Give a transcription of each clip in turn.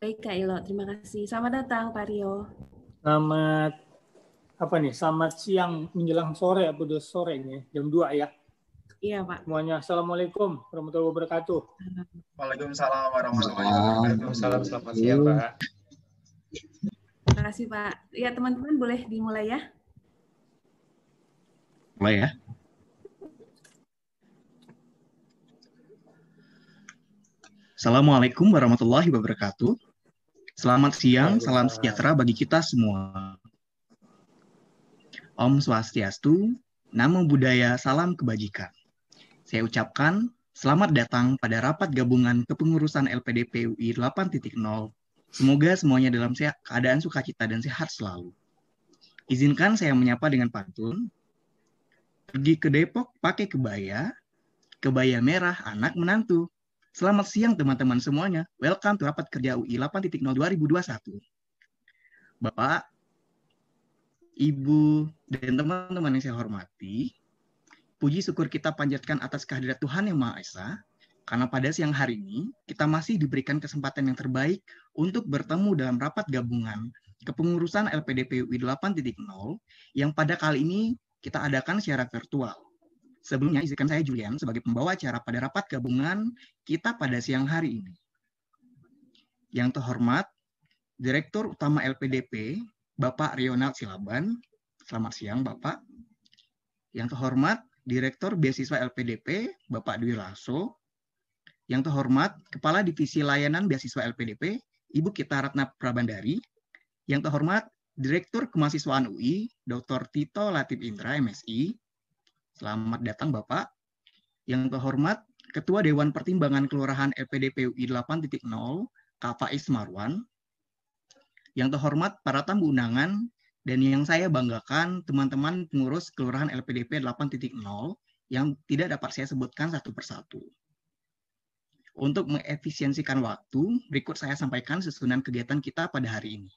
Baik Kak Ilo, terima kasih. Selamat datang Pak Rio. Selamat selamat siang menjelang sore, udah sore ini, jam 2 ya. Iya Pak. Semuanya, Assalamualaikum warahmatullahi wabarakatuh. Waalaikumsalam warahmatullahi wabarakatuh. Salam, selamat siang Pak. Terima kasih Pak. Ya teman-teman boleh dimulai ya. Mulai ya. Assalamualaikum warahmatullahi wabarakatuh. Selamat siang, salam sejahtera bagi kita semua. Om Swastiastu, Namo Buddhaya, salam kebajikan. Saya ucapkan selamat datang pada rapat gabungan kepengurusan LPDP UI 8.0. Semoga semuanya dalam keadaan sukacita dan sehat selalu. Izinkan saya menyapa dengan pantun. Pergi ke Depok pakai kebaya merah anak menantu. Selamat siang teman-teman semuanya. Welcome to Rapat Kerja UI 8.0 2021. Bapak, Ibu, dan teman-teman yang saya hormati, puji syukur kita panjatkan atas kehadirat Tuhan Yang Maha Esa, karena pada siang hari ini kita masih diberikan kesempatan yang terbaik untuk bertemu dalam rapat gabungan kepengurusan LPDP UI 8.0 yang pada kali ini kita adakan secara virtual. Sebelumnya, izinkan saya Julian sebagai pembawa acara pada rapat gabungan kita pada siang hari ini. Yang terhormat, Direktur Utama LPDP, Bapak Ronald Silaban. Selamat siang, Bapak. Yang terhormat, Direktur Beasiswa LPDP, Bapak Dwi Larso. Yang terhormat, Kepala Divisi Layanan Beasiswa LPDP, Ibu Kita Ratna Prabandari. Yang terhormat, Direktur Kemahasiswaan UI, Dr. Tito Latif Indra, MSI. Selamat datang Bapak. Yang terhormat, Ketua Dewan Pertimbangan Kelurahan LPDP UI 8.0, Kak Faiz Marwan. Yang terhormat, para tamu undangan, dan yang saya banggakan, teman-teman pengurus Kelurahan LPDP 8.0 yang tidak dapat saya sebutkan satu persatu. Untuk mengefisiensikan waktu, berikut saya sampaikan susunan kegiatan kita pada hari ini.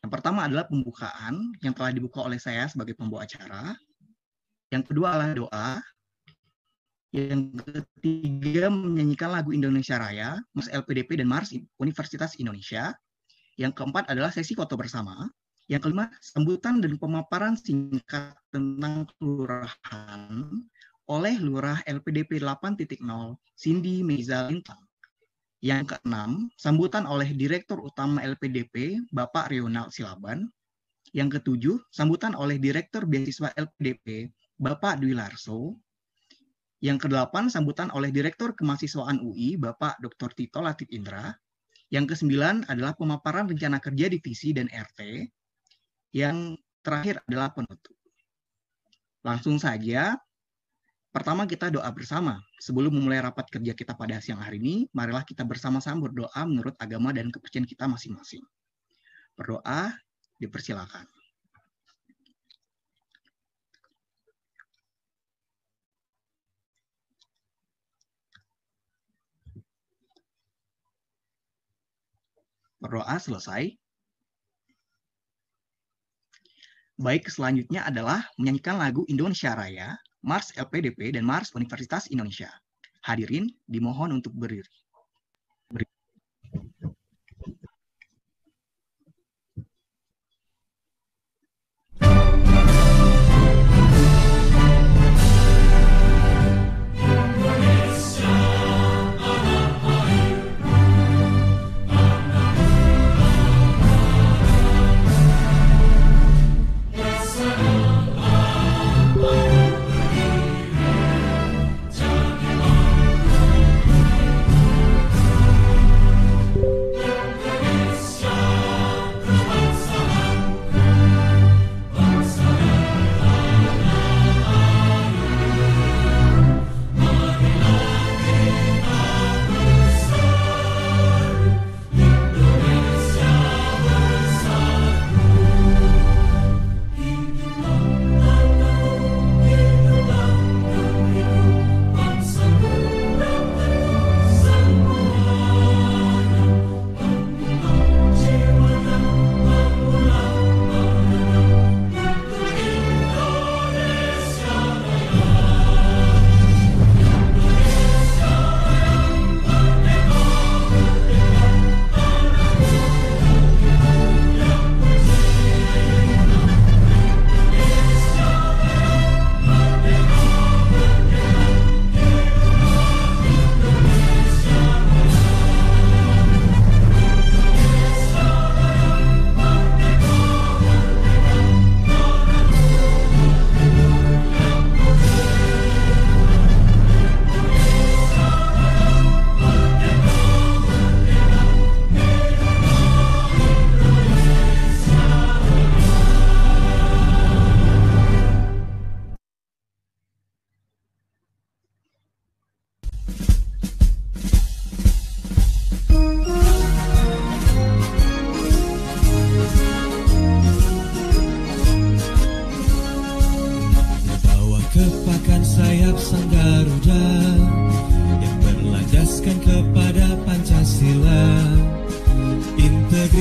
Yang pertama adalah pembukaan yang telah dibuka oleh saya sebagai pembawa acara. Yang kedua adalah doa. Yang ketiga menyanyikan lagu Indonesia Raya, Mars LPDP dan Mars Universitas Indonesia. Yang keempat adalah sesi foto bersama. Yang kelima, sambutan dan pemaparan singkat tentang kelurahan oleh Lurah LPDP 8.0, Cindy Meiza Lintang. Yang keenam, sambutan oleh Direktur Utama LPDP, Bapak Ronald Silaban. Yang ketujuh, sambutan oleh Direktur Beasiswa LPDP, Bapak Dwi Larso. Yang kedelapan, sambutan oleh Direktur Kemahasiswaan UI, Bapak Dr. Tito Latif Indra. Yang kesembilan adalah pemaparan rencana kerja divisi dan RT. Yang terakhir adalah penutup. Langsung saja, pertama kita doa bersama. Sebelum memulai rapat kerja kita pada siang hari ini, marilah kita bersama-sama berdoa menurut agama dan kepercayaan kita masing-masing. Berdoa, dipersilakan. Berdoa selesai. Baik, selanjutnya adalah menyanyikan lagu Indonesia Raya, Mars LPDP, dan Mars Universitas Indonesia. Hadirin dimohon untuk berdiri.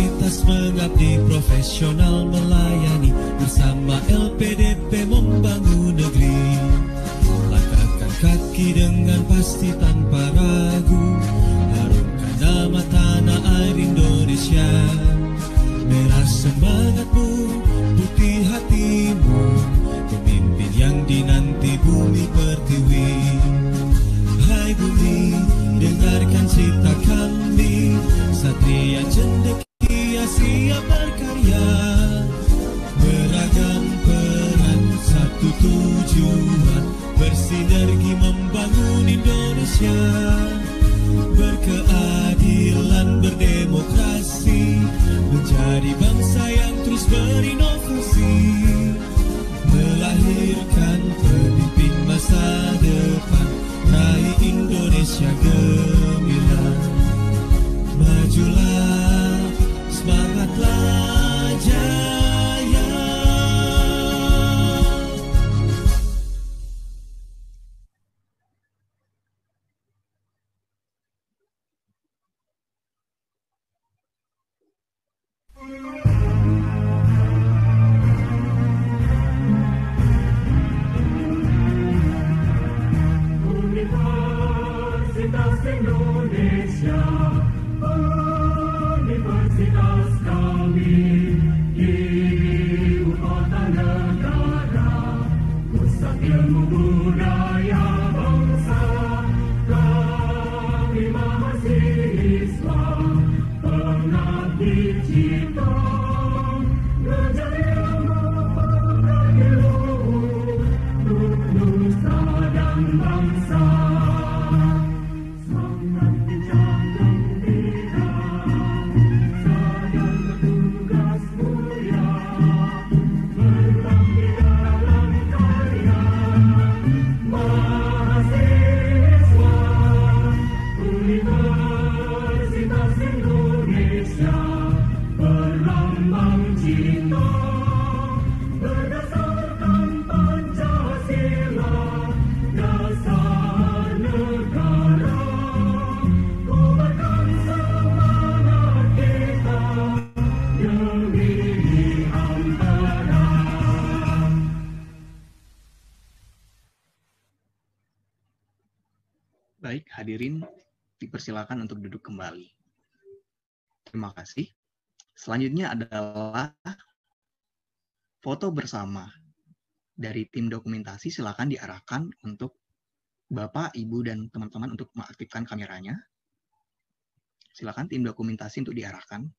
Integritas mengabdi, profesional melayani, bersama LPDP membangun negeri. Langkahkan kaki dengan pasti tanpa ragu, harumkan nama tanah air Indonesia. Merah semangatmu, putih hatimu, pemimpin yang dinanti bumi pertiwi. Hai bumi, dengarkan cita kami, satria cendekia siap berkarya. Beragam peran, satu tujuan, bersinergi membangun Indonesia. Berkeadilan, berdemokrasi, menjadi bangsa yang terus berinovasi. Melahirkan pemimpin masa depan, raih Indonesia gemilang. Majulah, semangatlah jaya. Universitas Indonesia, universitas kami, ibu kota negara, pusat ilmu budaya bangsa. Kami mahasiswa, pengabdi cita, belajar ilmu pengabdi luhur, untuk nusa dan bangsa. Baik, hadirin dipersilakan untuk duduk kembali. Terima kasih. Selanjutnya adalah foto bersama dari tim dokumentasi. Silakan diarahkan untuk Bapak, Ibu, dan teman-teman untuk mengaktifkan kameranya. Silakan tim dokumentasi untuk diarahkan.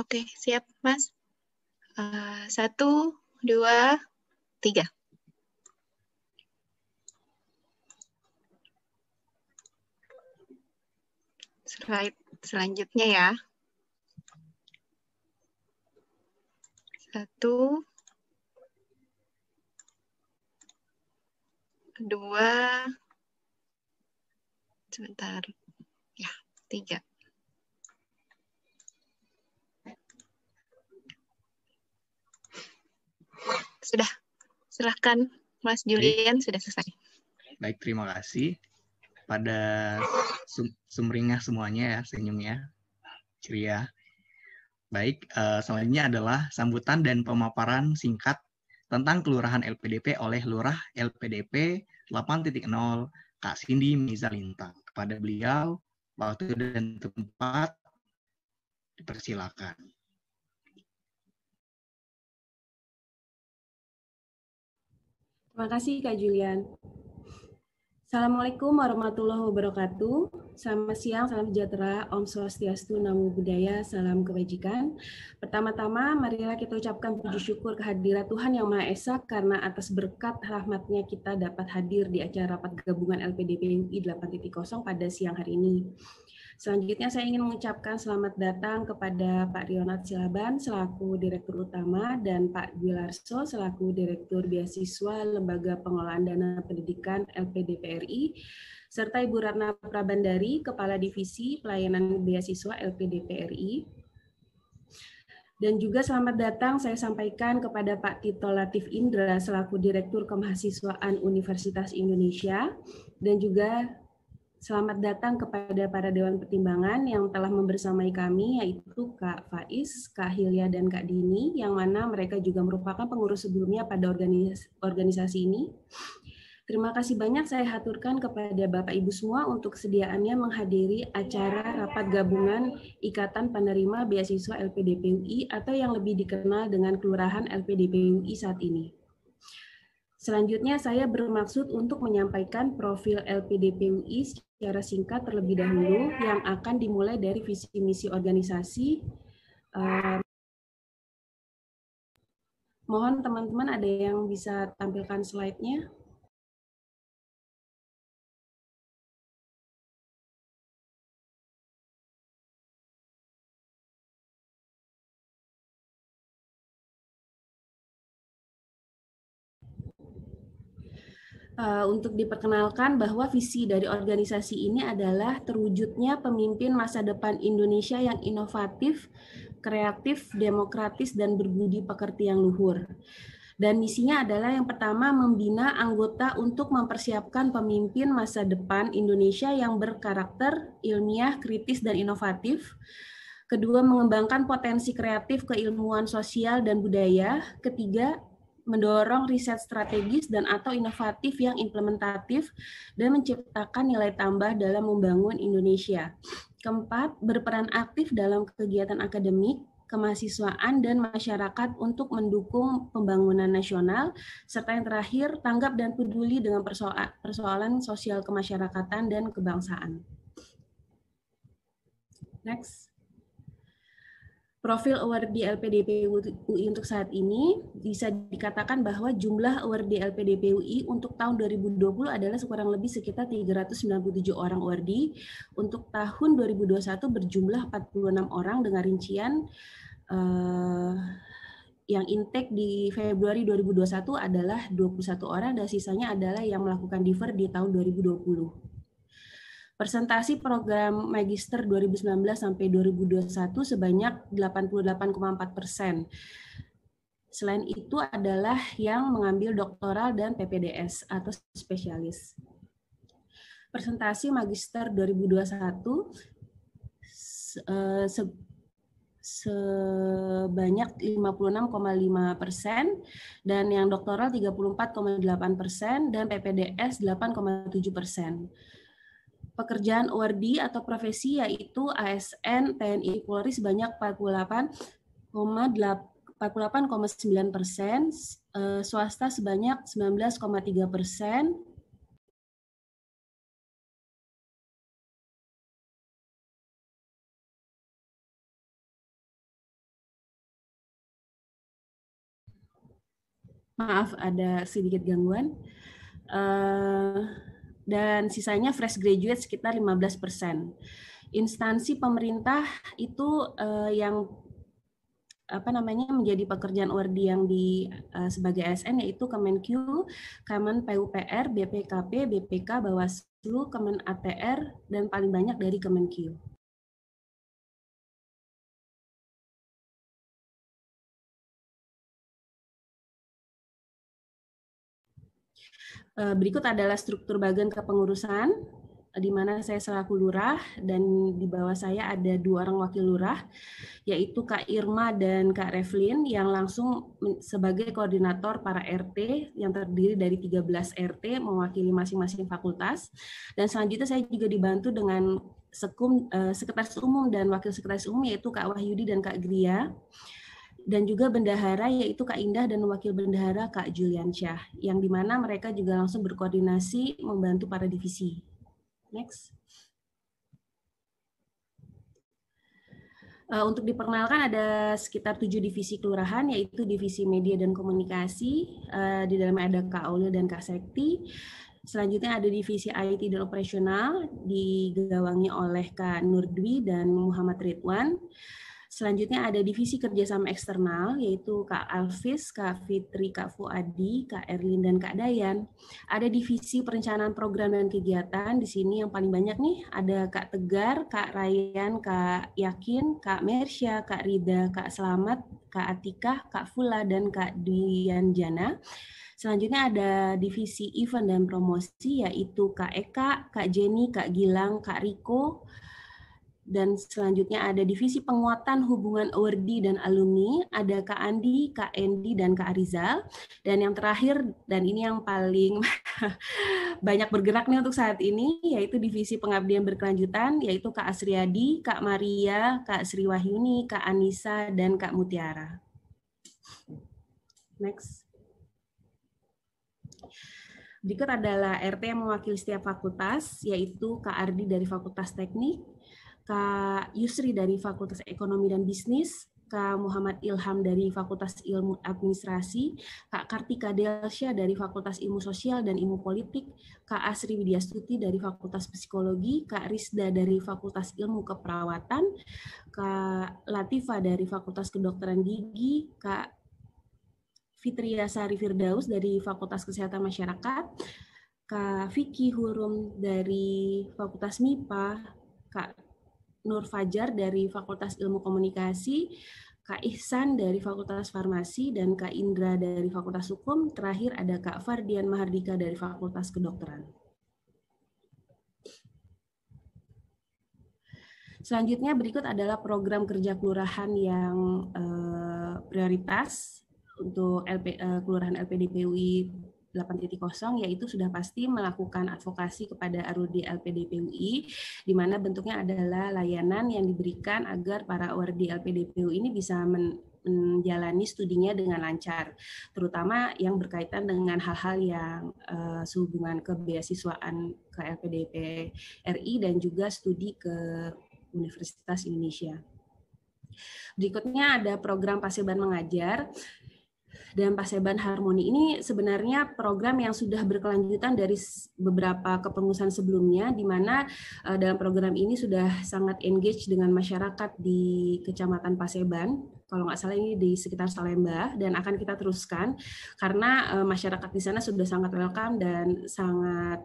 Oke, siap, Mas. 1, 2, 3. Slide selanjutnya ya. 1, 2, sebentar. Ya, 3. Sudah. Silahkan, Mas Julian, sudah selesai. Baik, terima kasih. Pada sumringah semuanya ya, senyumnya, ceria. Baik, selanjutnya adalah sambutan dan pemaparan singkat tentang Kelurahan LPDP oleh Lurah LPDP 8.0 Kak Cindy Miza Lintang. Kepada beliau, waktu dan tempat dipersilakan. Terima kasih Kak Julian. Assalamualaikum warahmatullahi wabarakatuh. Selamat siang, salam sejahtera, Om Swastiastu, Namo Buddhaya, salam kebajikan. Pertama-tama, marilah kita ucapkan puji syukur kehadirat Tuhan Yang Maha Esa karena atas berkat rahmatnya kita dapat hadir di acara rapat gabungan LPDP UI 8.0 pada siang hari ini. Selanjutnya saya ingin mengucapkan selamat datang kepada Pak Rionat Silaban selaku Direktur Utama dan Pak Dwi Larso selaku Direktur Beasiswa Lembaga Pengelolaan Dana Pendidikan LPDP RI, serta Ibu Ratna Prabandari, Kepala Divisi Pelayanan Beasiswa LPDP RI. Dan juga selamat datang saya sampaikan kepada Pak Tito Latif Indra selaku Direktur Kemahasiswaan Universitas Indonesia, dan juga Selamat datang kepada para Dewan Pertimbangan yang telah membersamai kami, yaitu Kak Faiz, Kak Hilya, dan Kak Dini, yang mana mereka juga merupakan pengurus sebelumnya pada organisasi ini. Terima kasih banyak saya haturkan kepada Bapak Ibu semua untuk kesediaannya menghadiri acara rapat gabungan Ikatan Penerima Beasiswa LPDP UI atau yang lebih dikenal dengan Kelurahan LPDP UI saat ini. Selanjutnya saya bermaksud untuk menyampaikan profil LPDP UI secara singkat terlebih dahulu yang akan dimulai dari visi misi organisasi. Mohon teman-teman ada yang bisa tampilkan slide-nya. Untuk diperkenalkan bahwa visi dari organisasi ini adalah terwujudnya pemimpin masa depan Indonesia yang inovatif, kreatif, demokratis, dan berbudi pekerti yang luhur. Dan misinya adalah yang pertama membina anggota untuk mempersiapkan pemimpin masa depan Indonesia yang berkarakter, ilmiah, kritis, dan inovatif. Kedua, mengembangkan potensi kreatif keilmuan sosial dan budaya. Ketiga, mendorong riset strategis dan atau inovatif yang implementatif dan menciptakan nilai tambah dalam membangun Indonesia. Keempat, berperan aktif dalam kegiatan akademik, kemahasiswaan, dan masyarakat untuk mendukung pembangunan nasional. Serta yang terakhir, tanggap dan peduli dengan persoalan sosial kemasyarakatan dan kebangsaan. Next. Profil awardee LPDP UI untuk saat ini bisa dikatakan bahwa jumlah awardee LPDP UI untuk tahun 2020 adalah kurang lebih sekitar 397 orang awardee. Untuk tahun 2021 berjumlah 46 orang dengan rincian yang intake di Februari 2021 adalah 21 orang dan sisanya adalah yang melakukan defer di tahun 2020. Persentasi program Magister 2019 sampai 2021 sebanyak 88,4%. Selain itu adalah yang mengambil doktoral dan PPDS atau spesialis. Persentasi Magister 2021 sebanyak 56,5% dan yang doktoral 34,8% dan PPDS 8,7%. Pekerjaan awardee atau profesi yaitu ASN, TNI, Polri sebanyak 48,9%, swasta sebanyak 19,3%, maaf ada sedikit gangguan. Dan sisanya fresh graduate sekitar 15%. Instansi pemerintah itu yang menjadi pekerjaan awardee yang sebagai ASN yaitu Kemenq, Kemen PUPR, BPKP, BPK, Bawaslu, Kemen ATR, dan paling banyak dari Kemenq. Berikut adalah struktur bagian kepengurusan, di mana saya selaku lurah dan di bawah saya ada 2 orang wakil lurah, yaitu Kak Irma dan Kak Revlin yang langsung sebagai koordinator para RT yang terdiri dari 13 RT mewakili masing-masing fakultas. Dan selanjutnya saya juga dibantu dengan sekretaris umum dan wakil sekretaris umum yaitu Kak Wahyudi dan Kak Gria. Dan juga bendahara yaitu Kak Indah dan wakil bendahara Kak Juliansyah, yang dimana mereka juga langsung berkoordinasi membantu para divisi. Next. Untuk diperkenalkan ada sekitar 7 divisi kelurahan, yaitu divisi media dan komunikasi, di dalamnya ada Kak Aulil dan Kak Sekti. Selanjutnya ada divisi IT dan operasional, digawangi oleh Kak Nurdwi dan Muhammad Ridwan. Selanjutnya ada divisi kerjasama eksternal, yaitu Kak Alvis, Kak Fitri, Kak Fuadi, Kak Erlin, dan Kak Dayan. Ada divisi perencanaan program dan kegiatan. Di sini yang paling banyak nih ada Kak Tegar, Kak Ryan, Kak Yakin, Kak Mersya, Kak Rida, Kak Selamat, Kak Atikah, Kak Fula, dan Kak Dwianjana. Selanjutnya ada divisi event dan promosi, yaitu Kak Eka, Kak Jenny, Kak Gilang, Kak Riko. Dan selanjutnya ada divisi penguatan hubungan awardee dan alumni, ada Kak Andi, Kak Endi, dan Kak Arizal. Dan yang terakhir, dan ini yang paling banyak bergerak nih untuk saat ini, yaitu divisi pengabdian berkelanjutan, yaitu Kak Asriadi, Kak Maria, Kak Sri Wahyuni, Kak Anissa, dan Kak Mutiara. Next. Berikut adalah RT yang mewakili setiap fakultas, yaitu Kak Ardi dari Fakultas Teknik, Kak Yusri dari Fakultas Ekonomi dan Bisnis, Kak Muhammad Ilham dari Fakultas Ilmu Administrasi, Kak Kartika Delsya dari Fakultas Ilmu Sosial dan Ilmu Politik, Kak Asri Widyastuti dari Fakultas Psikologi, Kak Rizda dari Fakultas Ilmu Keperawatan, Kak Latifa dari Fakultas Kedokteran Gigi, Kak Fitria Sari Firdaus dari Fakultas Kesehatan Masyarakat, Kak Vicky Hurum dari Fakultas MIPA, Kak Nur Fajar dari Fakultas Ilmu Komunikasi, Kak Ihsan dari Fakultas Farmasi, dan Kak Indra dari Fakultas Hukum. Terakhir ada Kak Fardian Mahardika dari Fakultas Kedokteran. Selanjutnya berikut adalah program kerja kelurahan yang prioritas untuk Kelurahan LPDP UI 8.0, yaitu sudah pasti melakukan advokasi kepada awardee LPDP UI, di mana bentuknya adalah layanan yang diberikan agar para awardee LPDP UI ini bisa menjalani studinya dengan lancar, terutama yang berkaitan dengan hal-hal yang sehubungan kebeasiswaan ke LPDP RI dan juga studi ke Universitas Indonesia. Berikutnya ada program Paseban Mengajar. Dan Paseban Harmoni ini sebenarnya program yang sudah berkelanjutan dari beberapa kepengurusan sebelumnya, di mana dalam program ini sudah sangat engage dengan masyarakat di Kecamatan Paseban, kalau nggak salah ini di sekitar Salemba, dan akan kita teruskan karena masyarakat di sana sudah sangat welcome dan sangat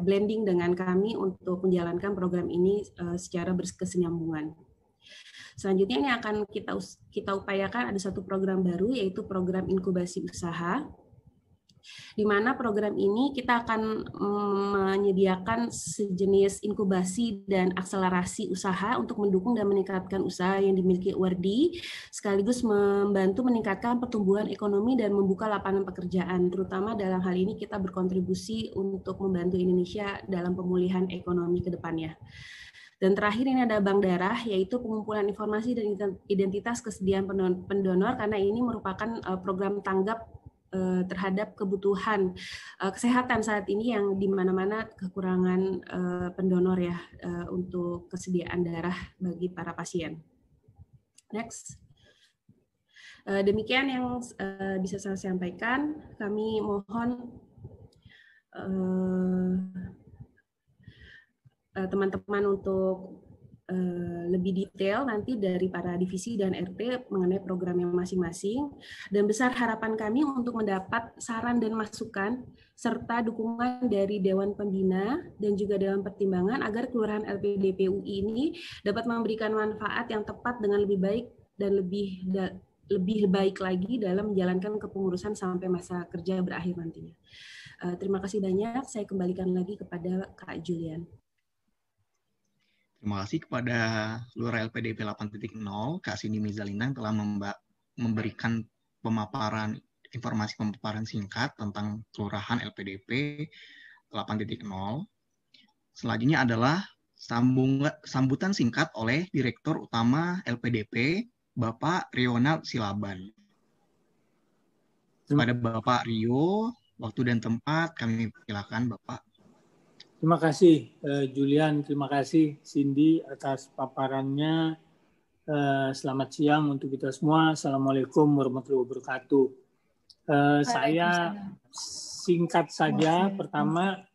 blending dengan kami untuk menjalankan program ini secara berkesinambungan. Selanjutnya ini akan kita upayakan ada satu program baru, yaitu program inkubasi usaha, di mana program ini kita akan menyediakan sejenis inkubasi dan akselerasi usaha untuk mendukung dan meningkatkan usaha yang dimiliki awardee, sekaligus membantu meningkatkan pertumbuhan ekonomi dan membuka lapangan pekerjaan, terutama dalam hal ini kita berkontribusi untuk membantu Indonesia dalam pemulihan ekonomi ke depannya. Dan terakhir ini ada bank darah, yaitu pengumpulan informasi dan identitas kesediaan pendonor, karena ini merupakan program tanggap terhadap kebutuhan kesehatan saat ini yang di mana-mana kekurangan pendonor ya untuk kesediaan darah bagi para pasien. Next. Demikian yang bisa saya sampaikan. Kami mohon teman-teman untuk lebih detail nanti dari para divisi dan RT mengenai program yang masing-masing, dan besar harapan kami untuk mendapat saran dan masukan serta dukungan dari Dewan Pembina dan juga Dewan Pertimbangan agar Kelurahan LPDP UI ini dapat memberikan manfaat yang tepat dengan lebih baik dan lebih baik lagi dalam menjalankan kepengurusan sampai masa kerja berakhir nantinya. Terima kasih banyak. Saya kembalikan lagi kepada Kak Julian. Terima kasih kepada Lurah LPDP 8.0, Kak Cindy Mizalina telah memberikan informasi pemaparan singkat tentang Kelurahan LPDP 8.0. Selanjutnya adalah sambutan singkat oleh Direktur Utama LPDP, Bapak Rionald Silaban. Kepada Bapak Rio, waktu dan tempat kami silakan Bapak. Terima kasih Julian, terima kasih Cindy atas paparannya. Selamat siang untuk kita semua. Assalamualaikum warahmatullahi wabarakatuh. Saya singkat saja. Pertama,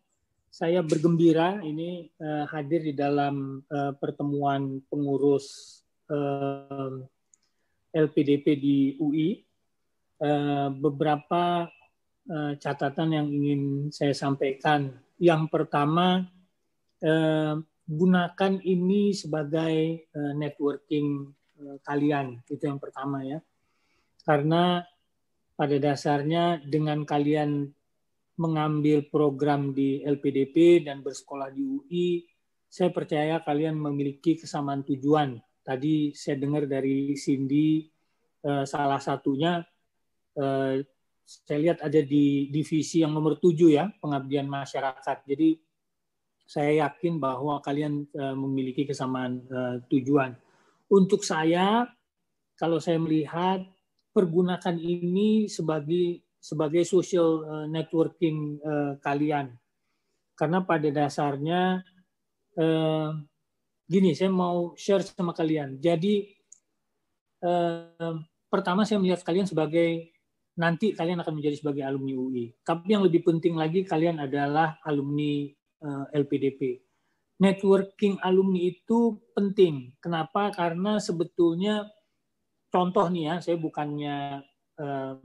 saya bergembira ini hadir di dalam pertemuan pengurus LPDP di UI, beberapa catatan yang ingin saya sampaikan. Yang pertama, gunakan ini sebagai networking kalian, itu yang pertama ya. Karena pada dasarnya dengan kalian mengambil program di LPDP dan bersekolah di UI, saya percaya kalian memiliki kesamaan tujuan. Tadi saya dengar dari Cindy, salah satunya saya lihat ada di divisi yang nomor 7 ya, pengabdian masyarakat. Jadi saya yakin bahwa kalian memiliki kesamaan tujuan. Untuk saya, kalau saya melihat, pergunakan ini sebagai social networking kalian. Karena pada dasarnya, gini, saya mau share sama kalian. Jadi, pertama saya melihat kalian sebagai, nanti kalian akan menjadi sebagai alumni UI. Tapi yang lebih penting lagi, kalian adalah alumni LPDP. Networking alumni itu penting. Kenapa? Karena sebetulnya, contoh nih ya, saya bukannya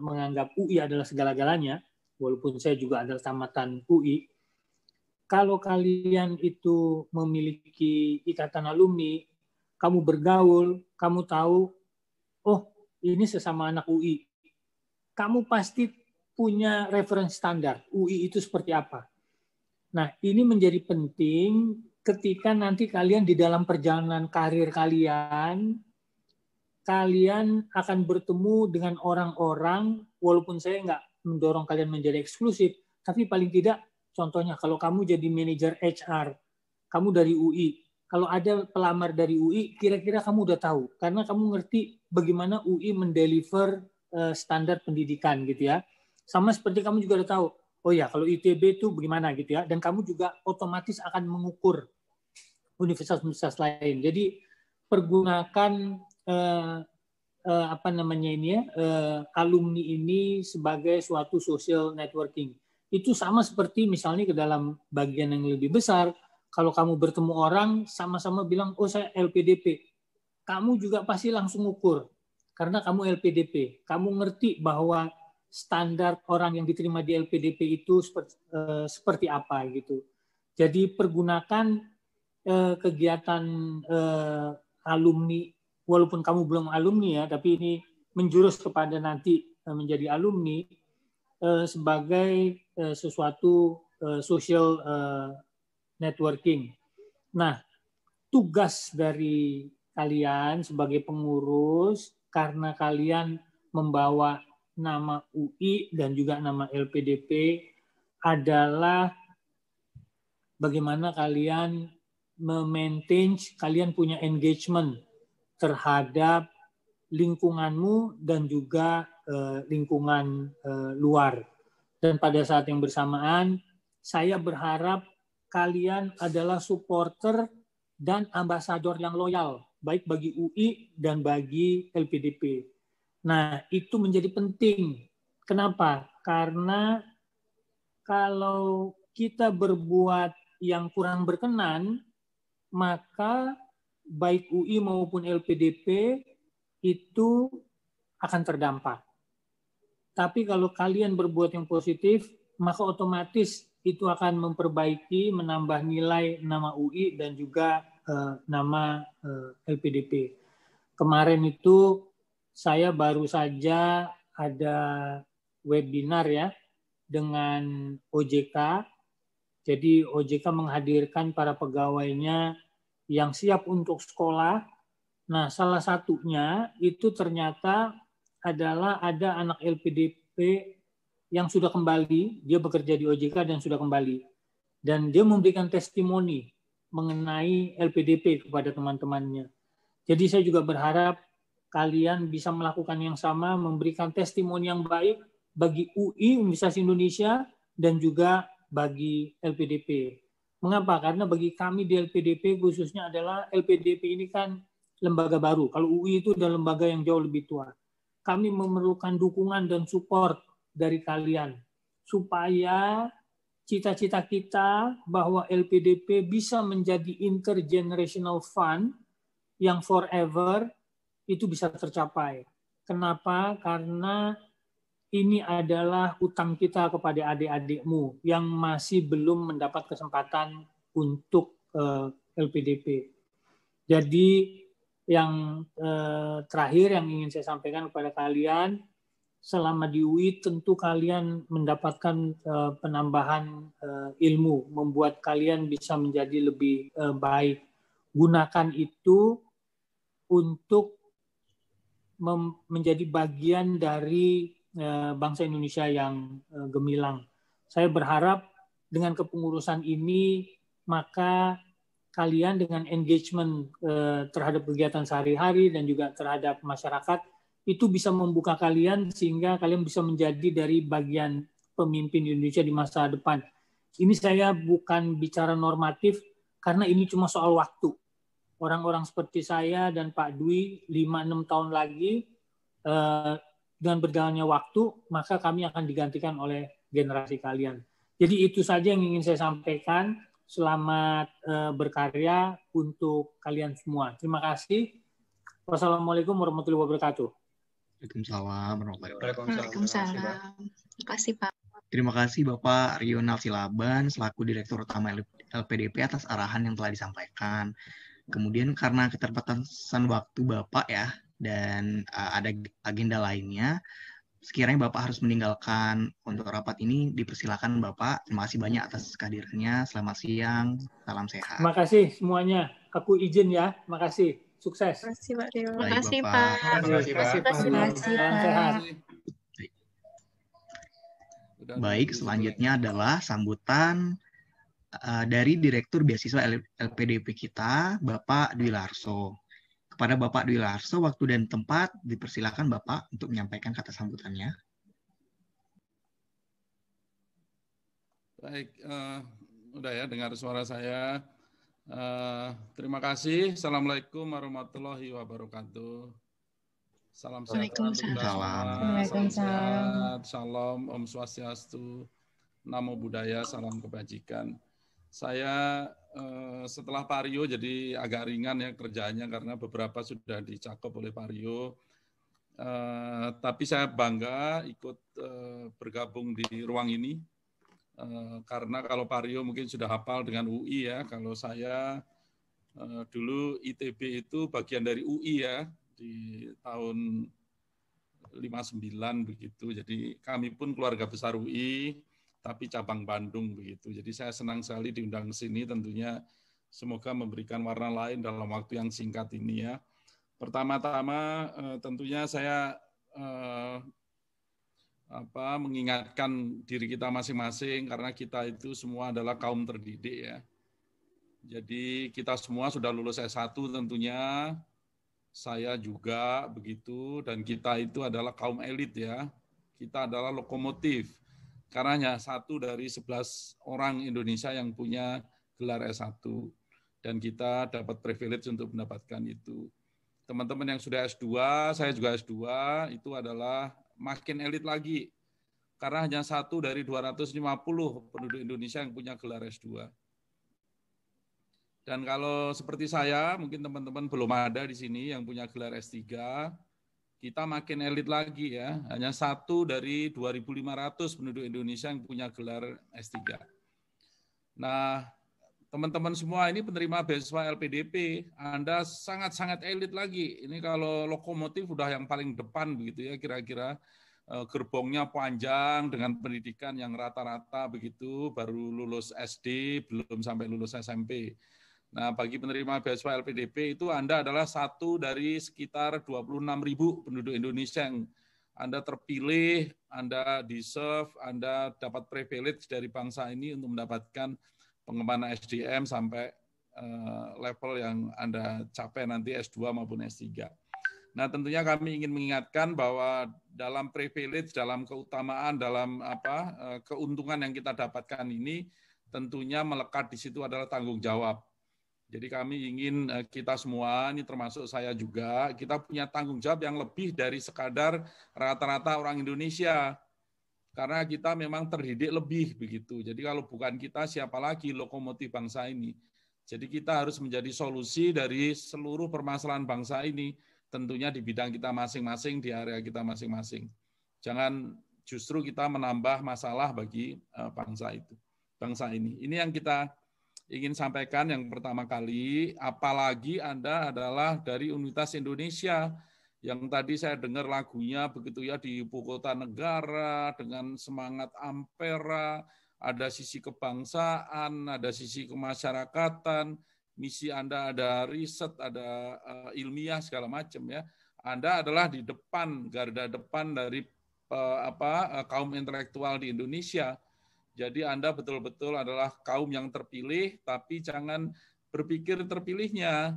menganggap UI adalah segala-galanya, walaupun saya juga adalah tamatan UI. Kalau kalian itu memiliki ikatan alumni, kamu bergaul, kamu tahu, oh ini sesama anak UI. Kamu pasti punya referensi standar, UI itu seperti apa. Nah, ini menjadi penting ketika nanti kalian di dalam perjalanan karir kalian akan bertemu dengan orang-orang, walaupun saya nggak mendorong kalian menjadi eksklusif, tapi paling tidak, contohnya kalau kamu jadi manajer HR, kamu dari UI, kalau ada pelamar dari UI, kira-kira kamu udah tahu, karena kamu ngerti bagaimana UI mendeliver standar pendidikan gitu ya. Sama seperti kamu juga udah tahu, oh ya kalau ITB itu bagaimana gitu ya, dan kamu juga otomatis akan mengukur universitas-universitas lain. Jadi pergunakan alumni ini sebagai suatu social networking. Itu sama seperti misalnya ke dalam bagian yang lebih besar, kalau kamu bertemu orang sama-sama bilang, oh saya LPDP, kamu juga pasti langsung ukur karena kamu LPDP. Kamu ngerti bahwa standar orang yang diterima di LPDP itu seperti apa gitu. Jadi pergunakan kegiatan alumni, walaupun kamu belum alumni ya, tapi ini menjurus kepada nanti menjadi alumni sebagai sesuatu social networking. Nah, tugas dari kalian sebagai pengurus, karena kalian membawa nama UI dan juga nama LPDP, adalah bagaimana kalian memaintain, kalian punya engagement terhadap lingkunganmu dan juga lingkungan luar. Dan pada saat yang bersamaan, saya berharap kalian adalah supporter dan ambasador yang loyal, baik bagi UI dan bagi LPDP. Nah, itu menjadi penting. Kenapa? Karena kalau kita berbuat yang kurang berkenan, maka baik UI maupun LPDP itu akan terdampak. Tapi kalau kalian berbuat yang positif, maka otomatis itu akan memperbaiki, menambah nilai nama UI dan juga nama LPDP. Kemarin itu saya baru saja ada webinar ya dengan OJK. Jadi OJK menghadirkan para pegawainya yang siap untuk sekolah. Nah, salah satunya itu ternyata adalah ada anak LPDP yang sudah kembali, dia bekerja di OJK dan sudah kembali. Dan dia memberikan testimoni mengenai LPDP kepada teman-temannya. Jadi saya juga berharap kalian bisa melakukan yang sama, memberikan testimoni yang baik bagi UI, Universitas Indonesia, dan juga bagi LPDP. Mengapa? Karena bagi kami di LPDP khususnya adalah LPDP ini kan lembaga baru. Kalau UI itu adalah lembaga yang jauh lebih tua. Kami memerlukan dukungan dan support dari kalian supaya cita-cita kita bahwa LPDP bisa menjadi intergenerational fund yang forever itu bisa tercapai. Kenapa? Karena ini adalah utang kita kepada adik-adikmu yang masih belum mendapat kesempatan untuk LPDP. Jadi yang terakhir yang ingin saya sampaikan kepada kalian, selama di UI tentu kalian mendapatkan penambahan ilmu, membuat kalian bisa menjadi lebih baik. Gunakan itu untuk menjadi bagian dari bangsa Indonesia yang gemilang. Saya berharap dengan kepengurusan ini, maka kalian dengan engagement terhadap kegiatan sehari-hari dan juga terhadap masyarakat, itu bisa membuka kalian sehingga kalian bisa menjadi dari bagian pemimpin Indonesia di masa depan. Ini saya bukan bicara normatif karena ini cuma soal waktu. Orang-orang seperti saya dan Pak Dwi 5-6 tahun lagi dengan berjalannya waktu, maka kami akan digantikan oleh generasi kalian. Jadi itu saja yang ingin saya sampaikan. Selamat berkarya untuk kalian semua. Terima kasih. Wassalamualaikum warahmatullahi wabarakatuh. Waalaikumsalam warahmatullahi wabarakatuh. Waalaikumsalam. Terima kasih, Pak. Terima kasih Bapak Rionald Silaban selaku Direktur Utama LPDP atas arahan yang telah disampaikan. Kemudian karena keterbatasan waktu Bapak ya, dan ada agenda lainnya, sekiranya Bapak harus meninggalkan untuk rapat ini, dipersilakan Bapak. Terima kasih banyak atas kehadirannya. Selamat siang, salam sehat. Terima kasih semuanya. Aku izin ya. Terima kasih. Sukses. Terima kasih, Pak Rio. Baik, Terima kasih, Bapak. Pak. Terima kasih, Pak. Terima kasih, Salam Pak. sehat. Baik, selanjutnya adalah sambutan dari Direktur Beasiswa LPDP kita, Bapak Dwi Larso. Kepada Bapak Dwi Larso, waktu dan tempat dipersilakan Bapak untuk menyampaikan kata sambutannya. Baik, udah ya dengar suara saya. Terima kasih. Assalamualaikum warahmatullahi wabarakatuh. Salam sejahtera untuk kita semua. Salam sehat, Shalom, Om Swastiastu, Namo Buddhaya, salam kebajikan. Saya setelah Pak Rio jadi agak ringan ya kerjaannya karena beberapa sudah dicakup oleh Pak Rio. Tapi saya bangga ikut bergabung di ruang ini. Karena kalau Pak Rio mungkin sudah hafal dengan UI ya, kalau saya dulu ITB itu bagian dari UI ya, di tahun 59 begitu. Jadi kami pun keluarga besar UI, tapi cabang Bandung begitu. Jadi saya senang sekali diundang ke sini, tentunya semoga memberikan warna lain dalam waktu yang singkat ini ya. Pertama-tama tentunya saya mengingatkan diri kita masing-masing karena kita itu semua adalah kaum terdidik ya. Jadi kita semua sudah lulus S1 tentunya, saya juga begitu, dan kita itu adalah kaum elit ya. Kita adalah lokomotif. Karena hanya 1 dari 11 orang Indonesia yang punya gelar S1. Dan kita dapat privilege untuk mendapatkan itu. Teman-teman yang sudah S2, saya juga S2, itu adalah makin elit lagi. Karena hanya 1 dari 250 penduduk Indonesia yang punya gelar S2. Dan kalau seperti saya, mungkin teman-teman belum ada di sini yang punya gelar S3, kita makin elit lagi ya. Hanya 1 dari 2.500 penduduk Indonesia yang punya gelar S3. Nah, teman-teman semua ini penerima beasiswa LPDP, Anda sangat-sangat elit lagi. Ini kalau lokomotif udah yang paling depan begitu ya, kira-kira gerbongnya panjang dengan pendidikan yang rata-rata begitu, baru lulus SD, belum sampai lulus SMP. Nah, bagi penerima beasiswa LPDP itu Anda adalah 1 dari sekitar 26.000 penduduk Indonesia yang Anda terpilih, Anda deserve, Anda dapat privilege dari bangsa ini untuk mendapatkan pengembangan SDM sampai level yang Anda capai nanti S2 maupun S3. Nah, tentunya kami ingin mengingatkan bahwa dalam privilege, dalam keutamaan, dalam keuntungan yang kita dapatkan ini, tentunya melekat di situ adalah tanggung jawab. Jadi kami ingin kita semua, ini termasuk saya juga, kita punya tanggung jawab yang lebih dari sekadar rata-rata orang Indonesia. Karena kita memang terdidik lebih begitu. Jadi kalau bukan kita, siapa lagi lokomotif bangsa ini. Jadi kita harus menjadi solusi dari seluruh permasalahan bangsa ini, tentunya di bidang kita masing-masing, di area kita masing-masing. Jangan justru kita menambah masalah bagi bangsa ini. Ini yang kita ingin sampaikan yang pertama kali, apalagi Anda adalah dari Universitas Indonesia, yang tadi saya dengar lagunya begitu ya, di ibu kota negara, dengan semangat ampera, ada sisi kebangsaan, ada sisi kemasyarakatan, misi Anda ada riset, ada ilmiah segala macam ya. Anda adalah di depan, garda depan dari kaum intelektual di Indonesia. Jadi Anda betul-betul adalah kaum yang terpilih, tapi jangan berpikir terpilihnya.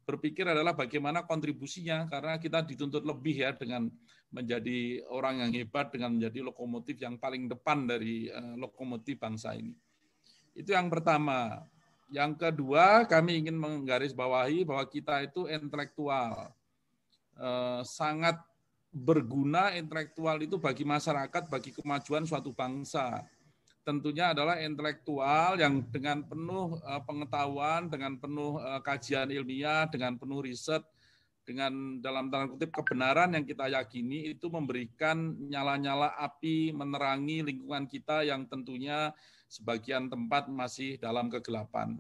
Berpikir adalah bagaimana kontribusinya, karena kita dituntut lebih ya dengan menjadi orang yang hebat, dengan menjadi lokomotif yang paling depan dari lokomotif bangsa ini. Itu yang pertama. Yang kedua, kami ingin menggarisbawahi bahwa kita itu intelektual. Sangat berguna intelektual itu bagi masyarakat, bagi kemajuan suatu bangsa. Tentunya adalah intelektual yang dengan penuh pengetahuan, dengan penuh kajian ilmiah, dengan penuh riset, dengan dalam tanda kutip kebenaran yang kita yakini itu memberikan nyala-nyala api menerangi lingkungan kita yang tentunya sebagian tempat masih dalam kegelapan.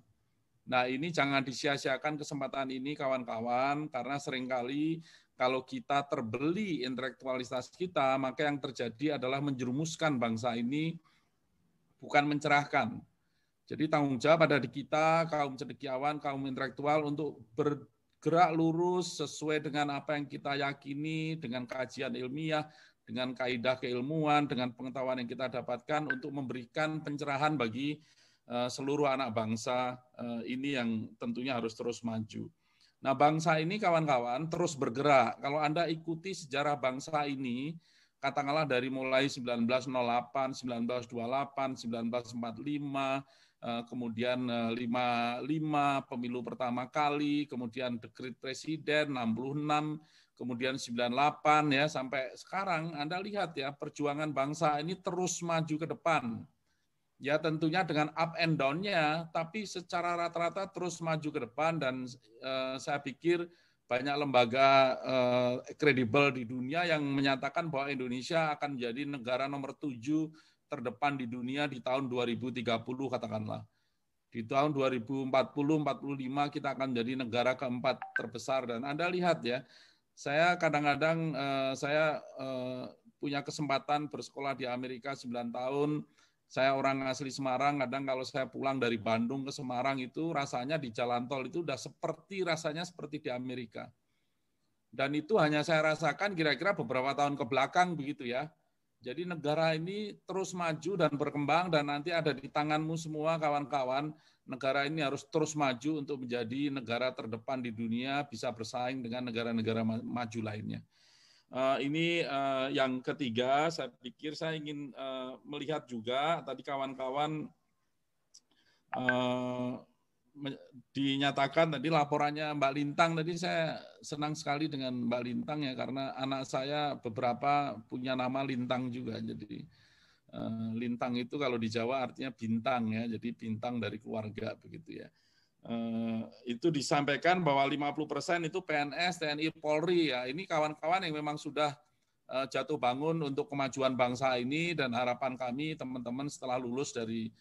Nah, ini jangan disia-siakan kesempatan ini kawan-kawan, karena seringkali kalau kita terbeli intelektualitas kita, maka yang terjadi adalah menjerumuskan bangsa ini, bukan mencerahkan. Jadi tanggung jawab ada di kita, kaum cendekiawan, kaum intelektual, untuk bergerak lurus sesuai dengan apa yang kita yakini, dengan kajian ilmiah, dengan kaidah keilmuan, dengan pengetahuan yang kita dapatkan untuk memberikan pencerahan bagi seluruh anak bangsa ini yang tentunya harus terus maju. Nah, bangsa ini kawan-kawan terus bergerak. Kalau Anda ikuti sejarah bangsa ini, katakanlah dari mulai 1908, 1928, 1945, kemudian 55 pemilu pertama kali, kemudian dekret presiden 66, kemudian 98 ya sampai sekarang Anda lihat ya perjuangan bangsa ini terus maju ke depan. Ya tentunya dengan up and down-nya, tapi secara rata-rata terus maju ke depan dan saya pikir banyak lembaga kredibel di dunia yang menyatakan bahwa Indonesia akan menjadi negara nomor 7 terdepan di dunia di tahun 2030 katakanlah. Di tahun 2040-45 kita akan menjadi negara keempat terbesar. Dan Anda lihat ya, saya kadang-kadang saya punya kesempatan bersekolah di Amerika 9 tahun. Saya orang asli Semarang, kadang kalau saya pulang dari Bandung ke Semarang itu rasanya di jalan tol itu udah rasanya seperti di Amerika. Dan itu hanya saya rasakan kira-kira beberapa tahun ke belakang begitu ya. Jadi negara ini terus maju dan berkembang dan nanti ada di tanganmu semua kawan-kawan. Negara ini harus terus maju untuk menjadi negara terdepan di dunia, bisa bersaing dengan negara-negara maju lainnya. Ini yang ketiga, saya pikir saya ingin melihat juga tadi kawan-kawan dinyatakan tadi laporannya Mbak Lintang, tadi saya senang sekali dengan Mbak Lintang ya, karena anak saya beberapa punya nama Lintang juga, jadi Lintang itu kalau di Jawa artinya bintang ya, jadi bintang dari keluarga begitu ya. Itu disampaikan bahwa 50% itu PNS, TNI, Polri ya. Ini kawan-kawan yang memang sudah jatuh bangun untuk kemajuan bangsa ini dan harapan kami teman-teman setelah lulus dari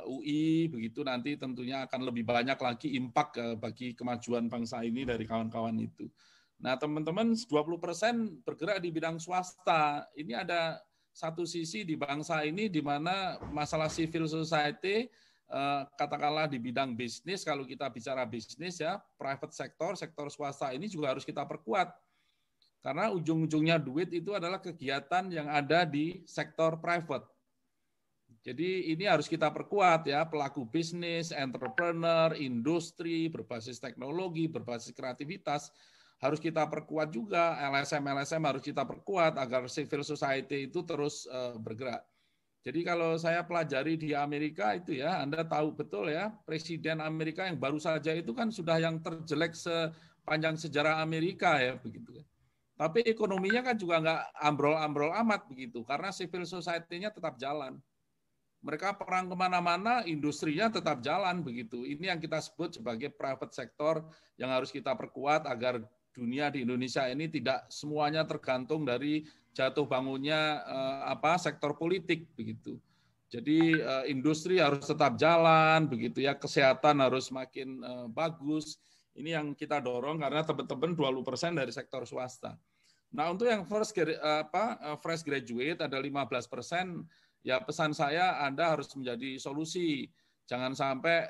UI begitu nanti tentunya akan lebih banyak lagi impact bagi kemajuan bangsa ini dari kawan-kawan itu. Nah, teman-teman 20% bergerak di bidang swasta. Ini ada satu sisi di bangsa ini di mana masalah civil society katakanlah di bidang bisnis, kalau kita bicara bisnis ya, private sector, sektor swasta ini juga harus kita perkuat. Karena ujung-ujungnya duit itu adalah kegiatan yang ada di sektor private. Jadi ini harus kita perkuat ya, pelaku bisnis, entrepreneur, industri, berbasis teknologi, berbasis kreativitas, harus kita perkuat juga, LSM harus kita perkuat agar civil society itu terus bergerak. Jadi kalau saya pelajari di Amerika itu ya, Anda tahu betul ya, Presiden Amerika yang baru saja itu kan sudah yang terjelek sepanjang sejarah Amerika ya begitu. Tapi ekonominya kan juga nggak ambrol-ambrol amat begitu, karena civil society-nya tetap jalan. mereka perang kemana-mana, industrinya tetap jalan begitu. Ini yang kita sebut sebagai private sector yang harus kita perkuat agar dunia di Indonesia ini tidak semuanya tergantung dari jatuh bangunnya sektor politik begitu. Jadi industri harus tetap jalan begitu ya, kesehatan harus makin bagus. Ini yang kita dorong karena teman-teman 20% dari sektor swasta. Nah, untuk yang fresh graduate ada 15%. Ya pesan saya Anda harus menjadi solusi. Jangan sampai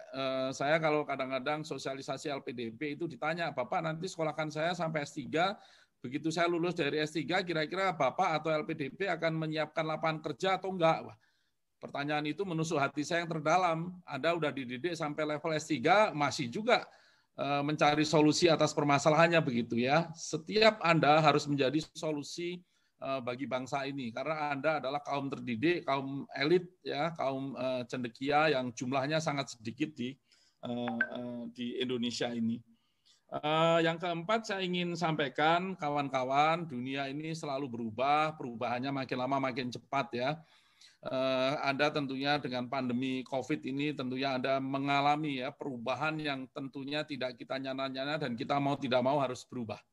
saya kalau kadang-kadang sosialisasi LPDP itu ditanya, Bapak nanti sekolahkan saya sampai S3, begitu saya lulus dari S3 kira-kira Bapak atau LPDP akan menyiapkan lapangan kerja atau enggak? Wah, pertanyaan itu menusuk hati saya yang terdalam. Anda udah dididik sampai level S3 masih juga mencari solusi atas permasalahannya begitu ya. Setiap Anda harus menjadi solusi bagi bangsa ini karena Anda adalah kaum terdidik, kaum elit ya, kaum cendekia yang jumlahnya sangat sedikit di Indonesia ini. Yang keempat saya ingin sampaikan kawan-kawan, dunia ini selalu berubah, perubahannya makin lama makin cepat ya. Anda tentunya dengan pandemi COVID ini tentunya Anda mengalami ya perubahan yang tentunya tidak kita nyana-nyana dan kita mau tidak mau harus berubah.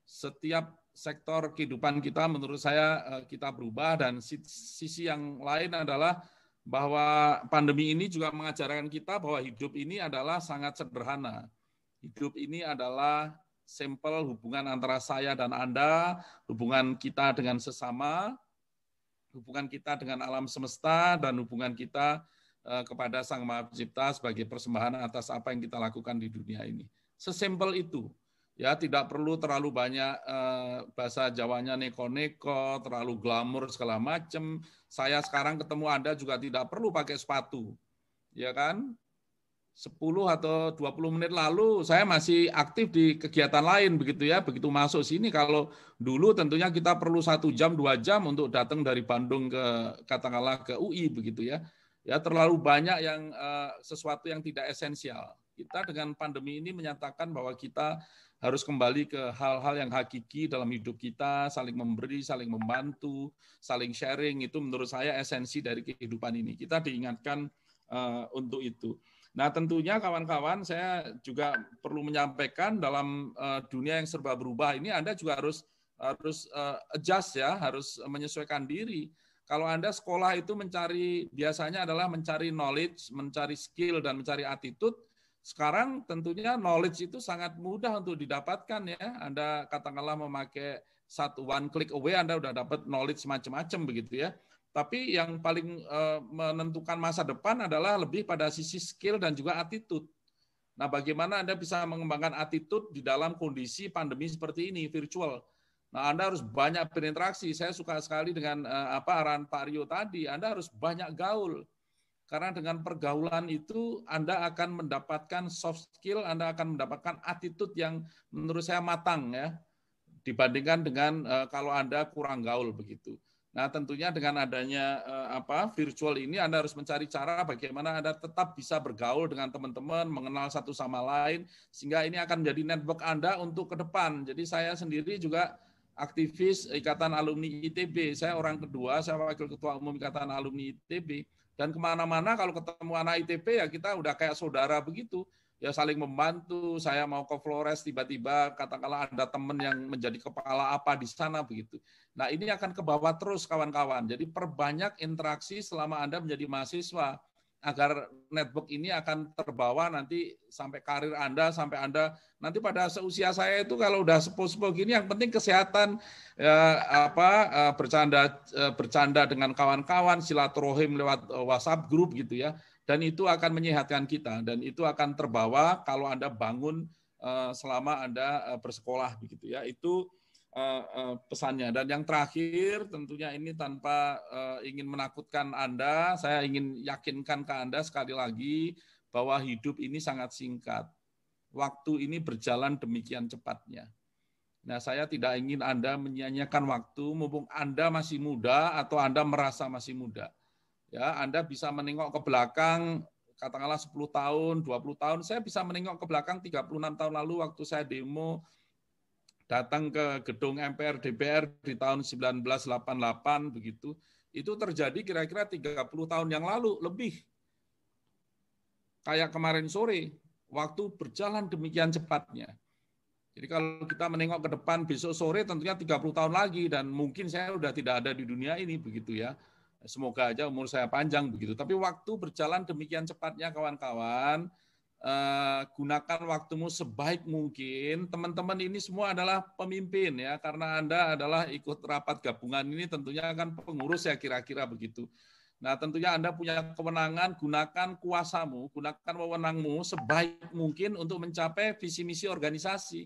Setiap sektor kehidupan kita menurut saya kita berubah dan sisi yang lain adalah bahwa pandemi ini juga mengajarkan kita bahwa hidup ini adalah sangat sederhana. Hidup ini adalah simple hubungan antara saya dan Anda, hubungan kita dengan sesama, hubungan kita dengan alam semesta, dan hubungan kita kepada Sang Maha Pencipta sebagai persembahan atas apa yang kita lakukan di dunia ini. Sesimpel itu. Ya, tidak perlu terlalu banyak bahasa Jawanya neko-neko, terlalu glamor segala macam. Saya sekarang ketemu Anda juga tidak perlu pakai sepatu. Ya kan? 10 atau 20 menit lalu saya masih aktif di kegiatan lain begitu ya. Begitu masuk sini kalau dulu tentunya kita perlu 1 jam 2 jam untuk datang dari Bandung ke katakanlah ke UI begitu ya. Ya terlalu banyak yang sesuatu yang tidak esensial. Kita dengan pandemi ini menyatakan bahwa kita harus kembali ke hal-hal yang hakiki dalam hidup kita, saling memberi, saling membantu, saling sharing, itu menurut saya esensi dari kehidupan ini. Kita diingatkan untuk itu. Nah tentunya kawan-kawan saya juga perlu menyampaikan dalam dunia yang serba berubah ini Anda juga harus adjust ya, harus menyesuaikan diri. Kalau Anda sekolah itu biasanya adalah mencari knowledge, mencari skill, dan mencari attitude. Sekarang tentunya knowledge itu sangat mudah untuk didapatkan ya. Anda katakanlah memakai one click away, Anda udah dapat knowledge macam-macam begitu ya. Tapi yang paling menentukan masa depan adalah lebih pada sisi skill dan juga attitude. Nah, bagaimana Anda bisa mengembangkan attitude di dalam kondisi pandemi seperti ini, virtual. Nah, Anda harus banyak berinteraksi. Saya suka sekali dengan arahan Pak Rio tadi. Anda harus banyak gaul. Karena dengan pergaulan itu Anda akan mendapatkan soft skill, Anda akan mendapatkan attitude yang menurut saya matang ya, dibandingkan dengan kalau Anda kurang gaul begitu. Nah, tentunya dengan adanya virtual ini Anda harus mencari cara bagaimana Anda tetap bisa bergaul dengan teman-teman, mengenal satu sama lain, sehingga ini akan menjadi network Anda untuk ke depan. Jadi saya sendiri juga aktivis Ikatan Alumni ITB. Saya orang kedua, saya wakil ketua umum Ikatan Alumni ITB. Dan kemana-mana kalau ketemu anak ITB ya kita udah kayak saudara begitu. Ya saling membantu, saya mau ke Flores tiba-tiba katakanlah ada teman yang menjadi kepala apa di sana begitu. Nah ini akan ke bawah terus kawan-kawan. Jadi perbanyak interaksi selama Anda menjadi mahasiswa agar network ini akan terbawa nanti sampai karir Anda, sampai Anda nanti pada seusia saya itu kalau udah sepuh-sepuh gini yang penting kesehatan ya, bercanda dengan kawan-kawan, silaturahim lewat WhatsApp grup gitu ya. Dan itu akan menyehatkan kita dan itu akan terbawa kalau Anda bangun selama Anda bersekolah begitu ya. Itu pesannya. Dan yang terakhir tentunya ini tanpa ingin menakutkan Anda, saya ingin yakinkan ke Anda sekali lagi bahwa hidup ini sangat singkat. Waktu ini berjalan demikian cepatnya. Nah, saya tidak ingin Anda menyia-nyiakan waktu mumpung Anda masih muda atau Anda merasa masih muda. Ya, Anda bisa menengok ke belakang, katakanlah 10 tahun, 20 tahun. Saya bisa menengok ke belakang 36 tahun lalu waktu saya demo datang ke gedung MPR DPR di tahun 1988 begitu. Itu terjadi kira-kira 30 tahun yang lalu, lebih. Kayak kemarin sore, waktu berjalan demikian cepatnya. Jadi kalau kita menengok ke depan besok sore tentunya 30 tahun lagi dan mungkin saya sudah tidak ada di dunia ini begitu ya. Semoga aja umur saya panjang begitu. Tapi waktu berjalan demikian cepatnya kawan-kawan, gunakan waktumu sebaik mungkin. Teman-teman ini semua adalah pemimpin ya, karena Anda adalah ikut rapat gabungan ini tentunya akan pengurus ya kira-kira begitu. Nah, tentunya Anda punya kewenangan, gunakan kuasamu, gunakan wewenangmu sebaik mungkin untuk mencapai visi misi organisasi.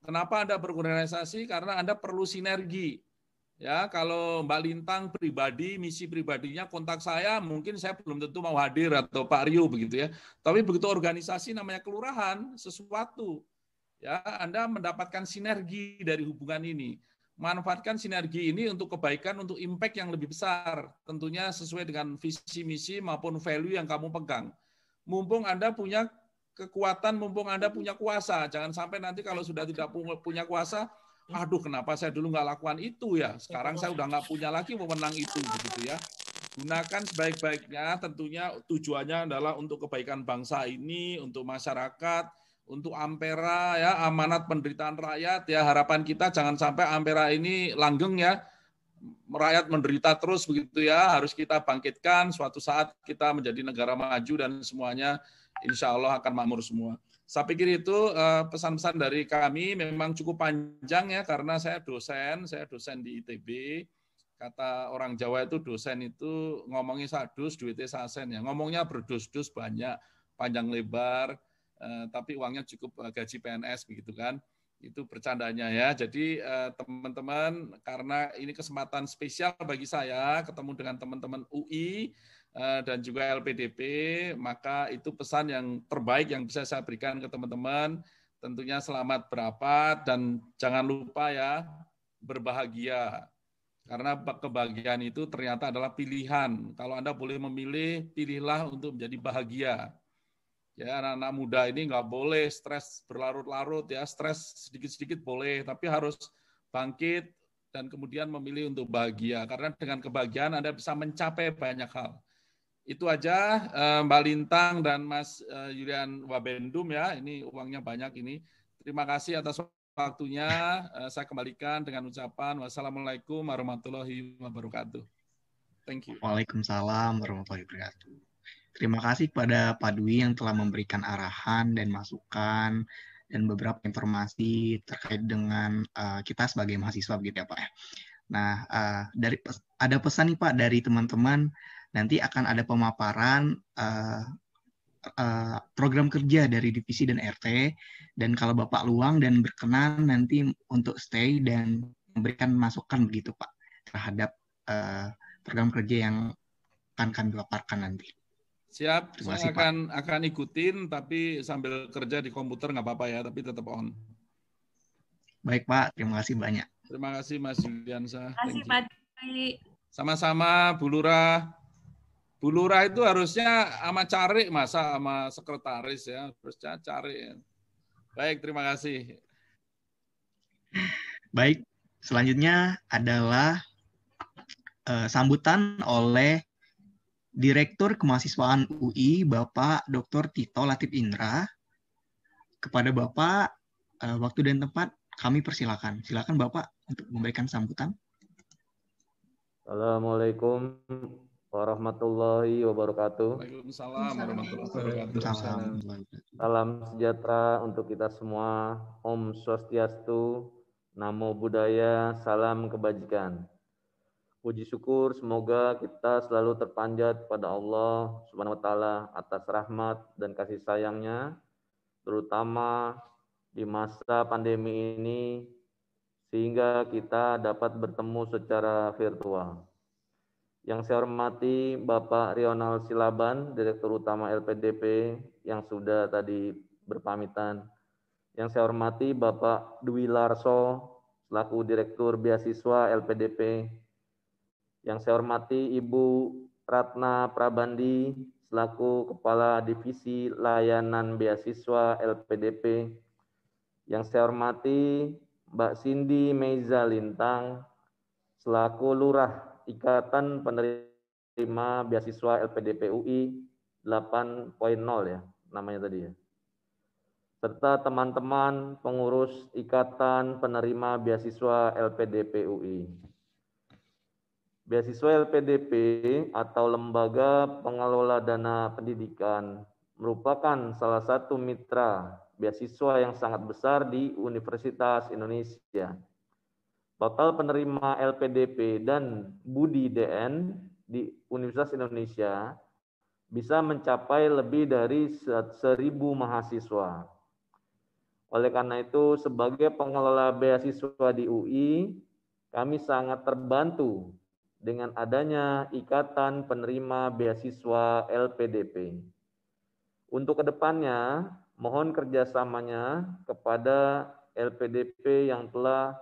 Kenapa Anda berorganisasi? Karena Anda perlu sinergi. Ya, kalau Mbak Lintang pribadi, misi pribadinya kontak saya, mungkin saya belum tentu mau hadir atau Pak Rio begitu ya. Tapi begitu organisasi namanya kelurahan, sesuatu. Ya, Anda mendapatkan sinergi dari hubungan ini. Manfaatkan sinergi ini untuk kebaikan, untuk impact yang lebih besar. Tentunya sesuai dengan visi misi maupun value yang kamu pegang. Mumpung Anda punya kekuatan, mumpung Anda punya kuasa. Jangan sampai nanti kalau sudah tidak punya kuasa, aduh kenapa saya dulu nggak lakukan itu ya. Sekarang saya udah nggak punya lagi wewenang itu begitu ya. Gunakan sebaik-baiknya, tentunya tujuannya adalah untuk kebaikan bangsa ini, untuk masyarakat, untuk Ampera ya, amanat penderitaan rakyat ya. Harapan kita jangan sampai Ampera ini langgeng ya. Rakyat menderita terus begitu ya. Harus kita bangkitkan, suatu saat kita menjadi negara maju dan semuanya insya Allah akan makmur semua. Saya pikir itu pesan-pesan dari kami. Memang cukup panjang ya, karena saya dosen di ITB. Kata orang Jawa itu dosen itu ngomongnya sadus, duitnya sasen ya. Ngomongnya berdus-dus banyak, panjang lebar, tapi uangnya cukup gaji PNS begitu kan. Itu bercandanya ya. Jadi teman-teman, karena ini kesempatan spesial bagi saya ketemu dengan teman-teman UI, dan juga LPDP, maka itu pesan yang terbaik yang bisa saya berikan ke teman-teman. Tentunya selamat berapat dan jangan lupa ya, berbahagia. Karena kebahagiaan itu ternyata adalah pilihan. Kalau Anda boleh memilih, pilihlah untuk menjadi bahagia. Ya, anak-anak muda ini nggak boleh stres berlarut-larut ya, stres sedikit-sedikit boleh, tapi harus bangkit dan kemudian memilih untuk bahagia. Karena dengan kebahagiaan Anda bisa mencapai banyak hal. Itu aja Mbak Lintang dan Mas Julian Wabendum ya, ini uangnya banyak ini. Terima kasih atas waktunya. Saya kembalikan dengan ucapan wassalamualaikum warahmatullahi wabarakatuh. Thank you. Waalaikumsalam warahmatullahi wabarakatuh. Terima kasih kepada Pak Dwi yang telah memberikan arahan dan masukan dan beberapa informasi terkait dengan kita sebagai mahasiswa begitu ya Pak ya. Nah, ada pesan nih Pak dari teman-teman. Nanti akan ada pemaparan program kerja dari divisi dan RT, dan kalau Bapak luang dan berkenan nanti untuk stay dan memberikan masukan begitu Pak terhadap program kerja yang akan kami paparkan nanti. Siap, saya akan ikutin, tapi sambil kerja di komputer nggak apa-apa ya, tapi tetap on. Baik Pak, terima kasih banyak. Terima kasih Mas Juliansa. Terima kasih Pak Dwi. Sama-sama Bu Lurah. Bu Lurah itu harusnya sama cari, masa sama sekretaris ya, harusnya cari. Baik, terima kasih. Baik, selanjutnya adalah sambutan oleh Direktur Kemahasiswaan UI, Bapak Dr. Tito Latif Indra. Kepada Bapak, waktu dan tempat kami persilakan. Silakan Bapak untuk memberikan sambutan. Assalamualaikum warahmatullahi wabarakatuh. Waalaikumsalam warahmatullahi wabarakatuh. Salam sejahtera untuk kita semua. Om Swastiastu, Namo Buddhaya, salam kebajikan. Puji syukur semoga kita selalu terpanjat pada Allah Subhanahu wa taala atas rahmat dan kasih sayangnya, terutama di masa pandemi ini, sehingga kita dapat bertemu secara virtual. Yang saya hormati Bapak Rionald Silaban, Direktur Utama LPDP yang sudah tadi berpamitan. Yang saya hormati Bapak Dwi Larso, selaku Direktur Beasiswa LPDP. Yang saya hormati Ibu Ratna Prabandi, selaku Kepala Divisi Layanan Beasiswa LPDP. Yang saya hormati Mbak Cindy Meiza Lintang, selaku Lurah Ikatan Penerima Beasiswa LPDP UI 8.0 ya, namanya tadi ya. Serta teman-teman pengurus Ikatan Penerima Beasiswa LPDP UI. Beasiswa LPDP atau Lembaga Pengelola Dana Pendidikan merupakan salah satu mitra beasiswa yang sangat besar di Universitas Indonesia. Total penerima LPDP dan Budi DN di Universitas Indonesia bisa mencapai lebih dari 1.000 mahasiswa. Oleh karena itu, sebagai pengelola beasiswa di UI, kami sangat terbantu dengan adanya Ikatan Penerima Beasiswa LPDP. Untuk kedepannya, mohon kerjasamanya kepada LPDP yang telah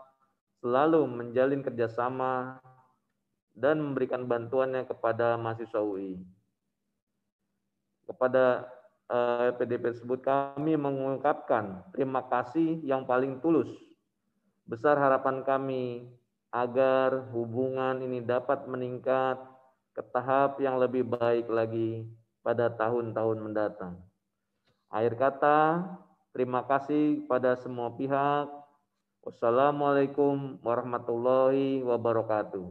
selalu menjalin kerjasama dan memberikan bantuannya kepada mahasiswa UI. Kepada LPDP tersebut kami mengungkapkan terima kasih yang paling tulus. Besar harapan kami agar hubungan ini dapat meningkat ke tahap yang lebih baik lagi pada tahun-tahun mendatang. Akhir kata, terima kasih pada semua pihak. Wassalamualaikum warahmatullahi wabarakatuh.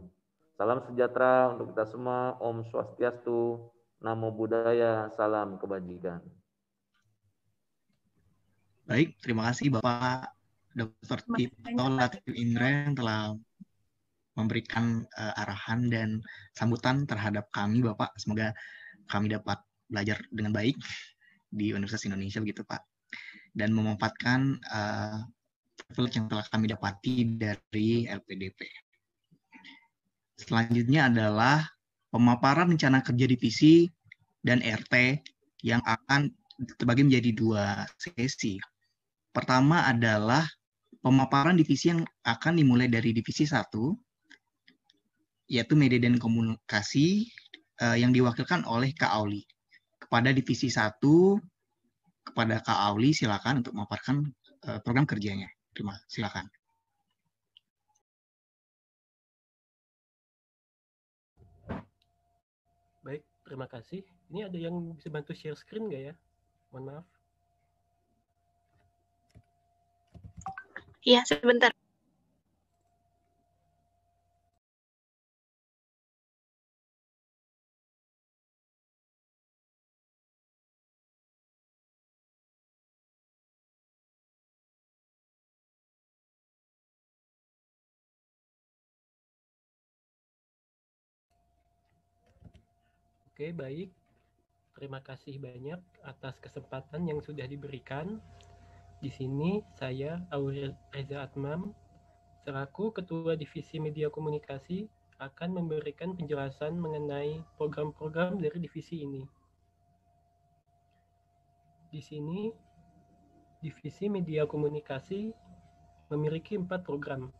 Salam sejahtera untuk kita semua. Om Swastiastu, Namo Buddhaya, salam kebajikan. Baik, terima kasih Bapak Dr. Tito Latif Indra yang telah memberikan arahan dan sambutan terhadap kami, Bapak. Semoga kami dapat belajar dengan baik di Universitas Indonesia, begitu Pak. Dan memanfaatkan privilege yang telah kami dapati dari LPDP. Selanjutnya adalah pemaparan rencana kerja divisi dan RT yang akan terbagi menjadi 2 sesi. Pertama adalah pemaparan divisi yang akan dimulai dari divisi 1, yaitu media dan komunikasi yang diwakilkan oleh Kak Auli. Kepada divisi 1, kepada Kak Auli silakan untuk memaparkan program kerjanya. Silakan. Baik, terima kasih. Ini ada yang bisa bantu share screen nggak ya? Mohon maaf. Iya, sebentar. Oke, baik. Terima kasih banyak atas kesempatan yang sudah diberikan. Di sini saya, Aurel Reza Atmam, selaku Ketua Divisi Media Komunikasi, akan memberikan penjelasan mengenai program-program dari divisi ini. Di sini, Divisi Media Komunikasi memiliki 4 program,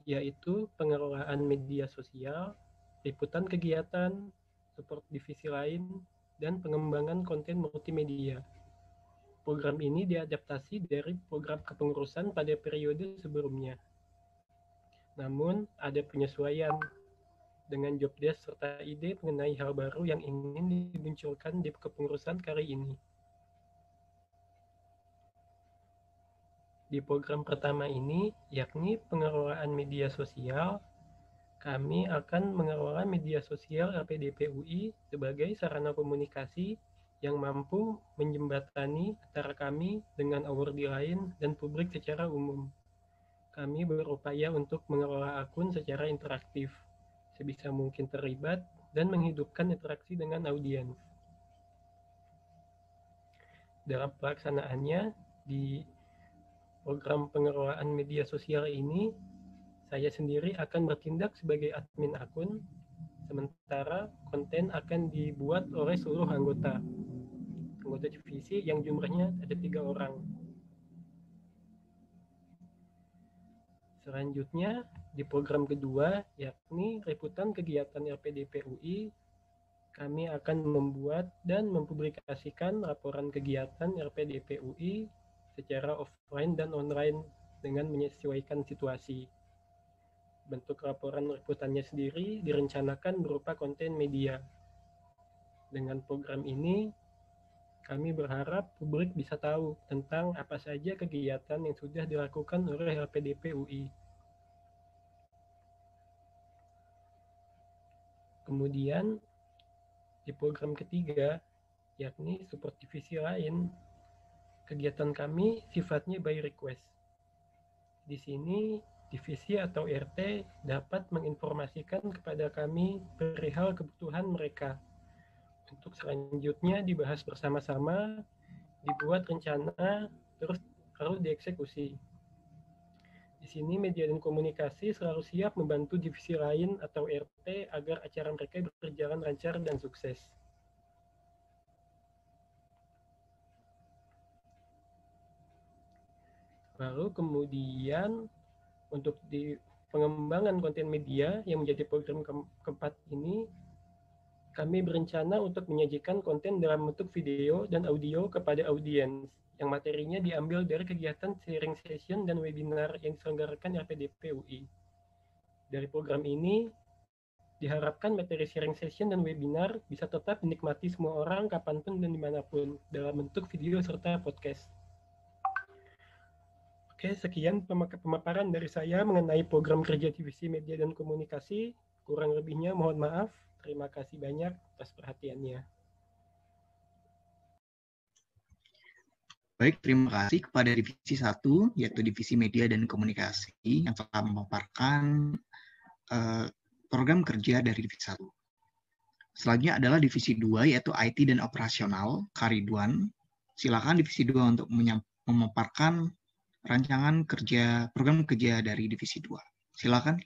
yaitu pengelolaan media sosial, liputan kegiatan, support divisi lain, dan pengembangan konten multimedia. Program ini diadaptasi dari program kepengurusan pada periode sebelumnya. Namun, ada penyesuaian dengan job desk serta ide mengenai hal baru yang ingin dimunculkan di kepengurusan kali ini. Di program pertama ini, yakni pengelolaan media sosial, kami akan mengelola media sosial LPDP UI sebagai sarana komunikasi yang mampu menjembatani antara kami dengan awardee lain dan publik secara umum. Kami berupaya untuk mengelola akun secara interaktif, sebisa mungkin terlibat, dan menghidupkan interaksi dengan audiens. Dalam pelaksanaannya, di program pengelolaan media sosial ini, saya sendiri akan bertindak sebagai admin akun, sementara konten akan dibuat oleh seluruh anggota divisi yang jumlahnya ada 3 orang. Selanjutnya, di program kedua, yakni liputan kegiatan LPDP UI, kami akan membuat dan mempublikasikan laporan kegiatan LPDP UI secara offline dan online dengan menyesuaikan situasi. Bentuk laporan liputannya sendiri direncanakan berupa konten media. Dengan program ini, kami berharap publik bisa tahu tentang apa saja kegiatan yang sudah dilakukan oleh LPDP UI. Kemudian, di program ketiga, yakni support divisi lain, kegiatan kami sifatnya by request. Di sini, divisi atau RT dapat menginformasikan kepada kami perihal kebutuhan mereka. Untuk selanjutnya dibahas bersama-sama, dibuat rencana, terus lalu dieksekusi. Di sini media dan komunikasi selalu siap membantu divisi lain atau RT agar acara mereka berjalan lancar dan sukses. Lalu kemudian untuk di pengembangan konten media yang menjadi program keempat ini, kami berencana untuk menyajikan konten dalam bentuk video dan audio kepada audiens yang materinya diambil dari kegiatan sharing session dan webinar yang diselenggarakan LPDP UI. Dari program ini, diharapkan materi sharing session dan webinar bisa tetap dinikmati semua orang kapanpun dan dimanapun dalam bentuk video serta podcast. Oke, sekian pemaparan dari saya mengenai program kerja divisi media dan komunikasi. Kurang lebihnya mohon maaf. Terima kasih banyak atas perhatiannya. Baik, terima kasih kepada Divisi 1, yaitu Divisi Media dan Komunikasi, yang telah memaparkan program kerja dari Divisi 1. Selanjutnya adalah Divisi 2, yaitu IT dan Operasional, Kariduan. Silakan Divisi 2 untuk memaparkan rancangan kerja, program kerja dari Divisi 2. Silakan.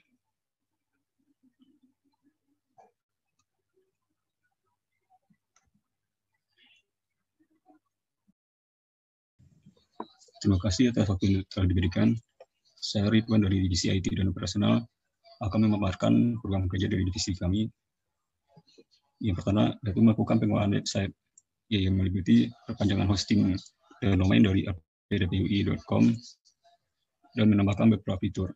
Terima kasih atas waktu yang telah diberikan. Saya Ridwan dari Divisi IT dan Operasional akan memaparkan program kerja dari divisi kami. Yang pertama, yaitu melakukan pengelolaan website yang meliputi perpanjangan hosting dan domain dari lpdpui.com dan menambahkan beberapa fitur.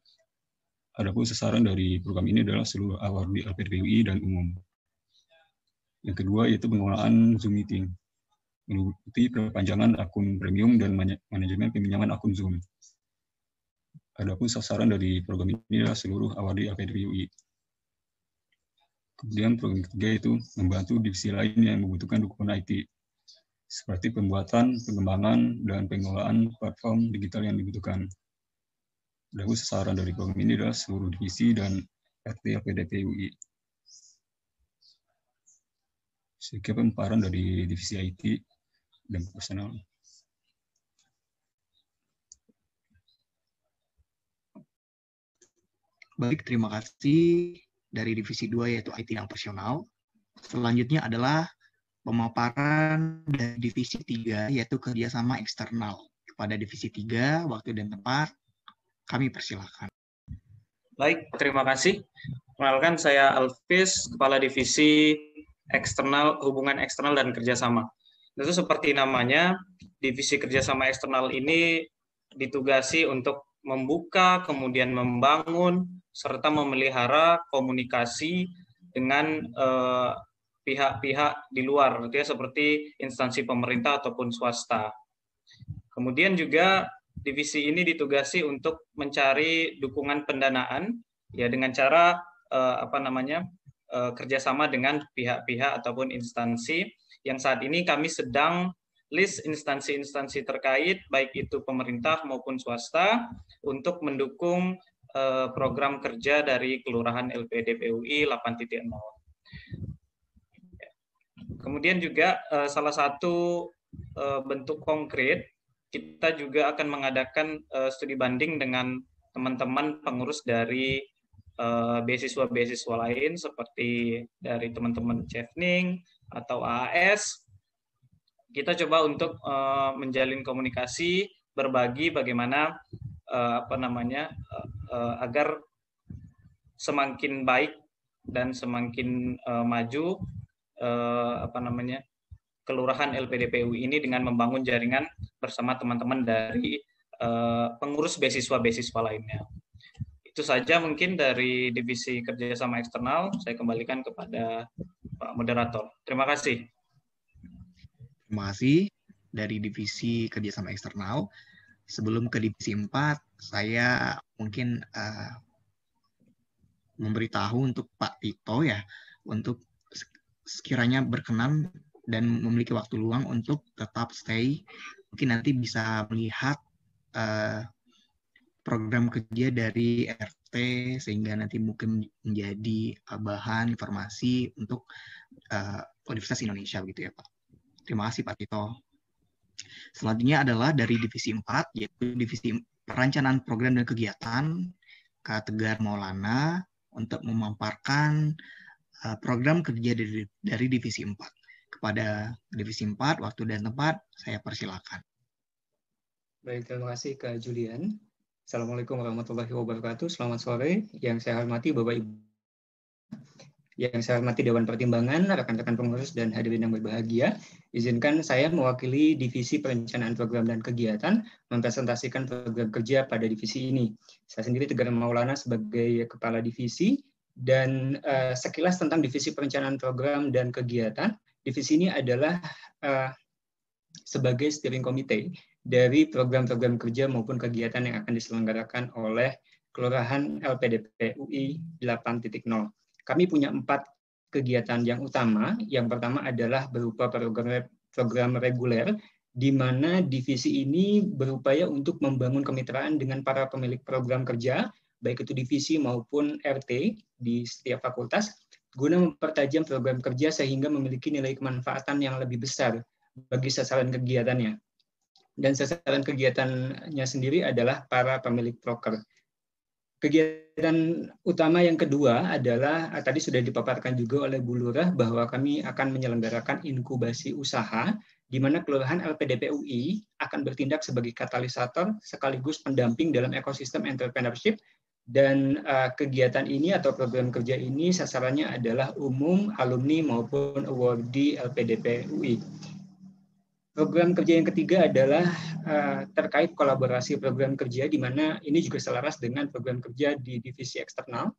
Adapun sasaran dari program ini adalah seluruh award di LPDPui dan umum. Yang kedua, yaitu pengelolaan Zoom Meeting, meliputi perpanjangan akun premium dan manajemen peminjaman akun Zoom. Adapun sasaran dari program ini adalah seluruh award di LPDPui. Kemudian program ketiga itu membantu divisi lain yang membutuhkan dukungan IT, seperti pembuatan, pengembangan, dan pengelolaan platform digital yang dibutuhkan. Adapun sasaran dari program ini adalah seluruh divisi dan RT LPDPui. Sekian pemaparan dari divisi IT dan personal. Baik, terima kasih dari Divisi 2 yaitu IT dan Operasional. Selanjutnya adalah pemaparan dari Divisi 3 yaitu kerjasama eksternal. Kepada Divisi 3, waktu dan tempat, kami persilakan. Baik, terima kasih. Kenalkan, saya Alvis, Kepala Divisi Eksternal, Hubungan Eksternal dan Kerjasama. Itu seperti namanya, divisi kerjasama eksternal ini ditugasi untuk membuka, kemudian membangun, serta memelihara komunikasi dengan pihak-pihak di luar, artinya seperti instansi pemerintah ataupun swasta. Kemudian juga divisi ini ditugasi untuk mencari dukungan pendanaan, ya dengan cara kerjasama dengan pihak-pihak ataupun instansi yang saat ini kami sedang list instansi-instansi terkait, baik itu pemerintah maupun swasta, untuk mendukung program kerja dari Kelurahan LPDPui 8.0. Kemudian juga salah satu bentuk konkret, kita juga akan mengadakan studi banding dengan teman-teman pengurus dari beasiswa-beasiswa lain, seperti dari teman-teman Chefning atau AAS. Kita coba untuk menjalin komunikasi, berbagi bagaimana agar semakin baik dan semakin maju Kelurahan LPDPui ini dengan membangun jaringan bersama teman-teman dari pengurus beasiswa-beasiswa lainnya. Itu Itu saja mungkin dari Divisi Kerjasama Eksternal. Saya kembalikan kepada Pak Moderator. Terima kasih. Terima kasih dari Divisi Kerjasama Eksternal. Sebelum ke Divisi 4, saya mungkin memberitahu untuk Pak Tito ya, untuk sekiranya berkenan dan memiliki waktu luang untuk tetap stay, mungkin nanti bisa melihat program kerja dari RT sehingga nanti mungkin menjadi bahan informasi untuk Universitas Indonesia begitu ya Pak. Terima kasih Pak Tito. Selanjutnya adalah dari Divisi 4, yaitu Divisi Perencanaan Program dan Kegiatan, Kak Tegar Maulana, untuk memaparkan program kerja dari Divisi 4. Kepada Divisi 4, waktu dan tempat, saya persilakan. Baik, terima kasih Kak Julian. Assalamualaikum warahmatullahi wabarakatuh. Selamat sore. Yang saya hormati Bapak Ibu. Yang saya hormati Dewan Pertimbangan, rekan-rekan pengurus dan hadirin yang berbahagia. Izinkan saya mewakili Divisi Perencanaan Program dan Kegiatan mempresentasikan program kerja pada divisi ini. Saya sendiri Tegar Maulana sebagai Kepala Divisi, dan sekilas tentang Divisi Perencanaan Program dan Kegiatan. Divisi ini adalah sebagai steering committee dari program-program kerja maupun kegiatan yang akan diselenggarakan oleh Kelurahan LPDP UI 8.0. Kami punya 4 kegiatan yang utama. Yang pertama adalah berupa program reguler, di mana divisi ini berupaya untuk membangun kemitraan dengan para pemilik program kerja, baik itu divisi maupun RT di setiap fakultas, guna mempertajam program kerja sehingga memiliki nilai kemanfaatan yang lebih besar bagi sasaran kegiatannya. Dan sasaran kegiatannya sendiri adalah para pemilik proker. Kegiatan utama yang kedua adalah, tadi sudah dipaparkan juga oleh Bu Lurah, bahwa kami akan menyelenggarakan inkubasi usaha, di mana Kelurahan LPDP UI akan bertindak sebagai katalisator sekaligus pendamping dalam ekosistem entrepreneurship, dan kegiatan ini atau program kerja ini sasarannya adalah umum, alumni maupun awardee LPDP UI. Program kerja yang ketiga adalah terkait kolaborasi program kerja, di mana ini juga selaras dengan program kerja di divisi eksternal.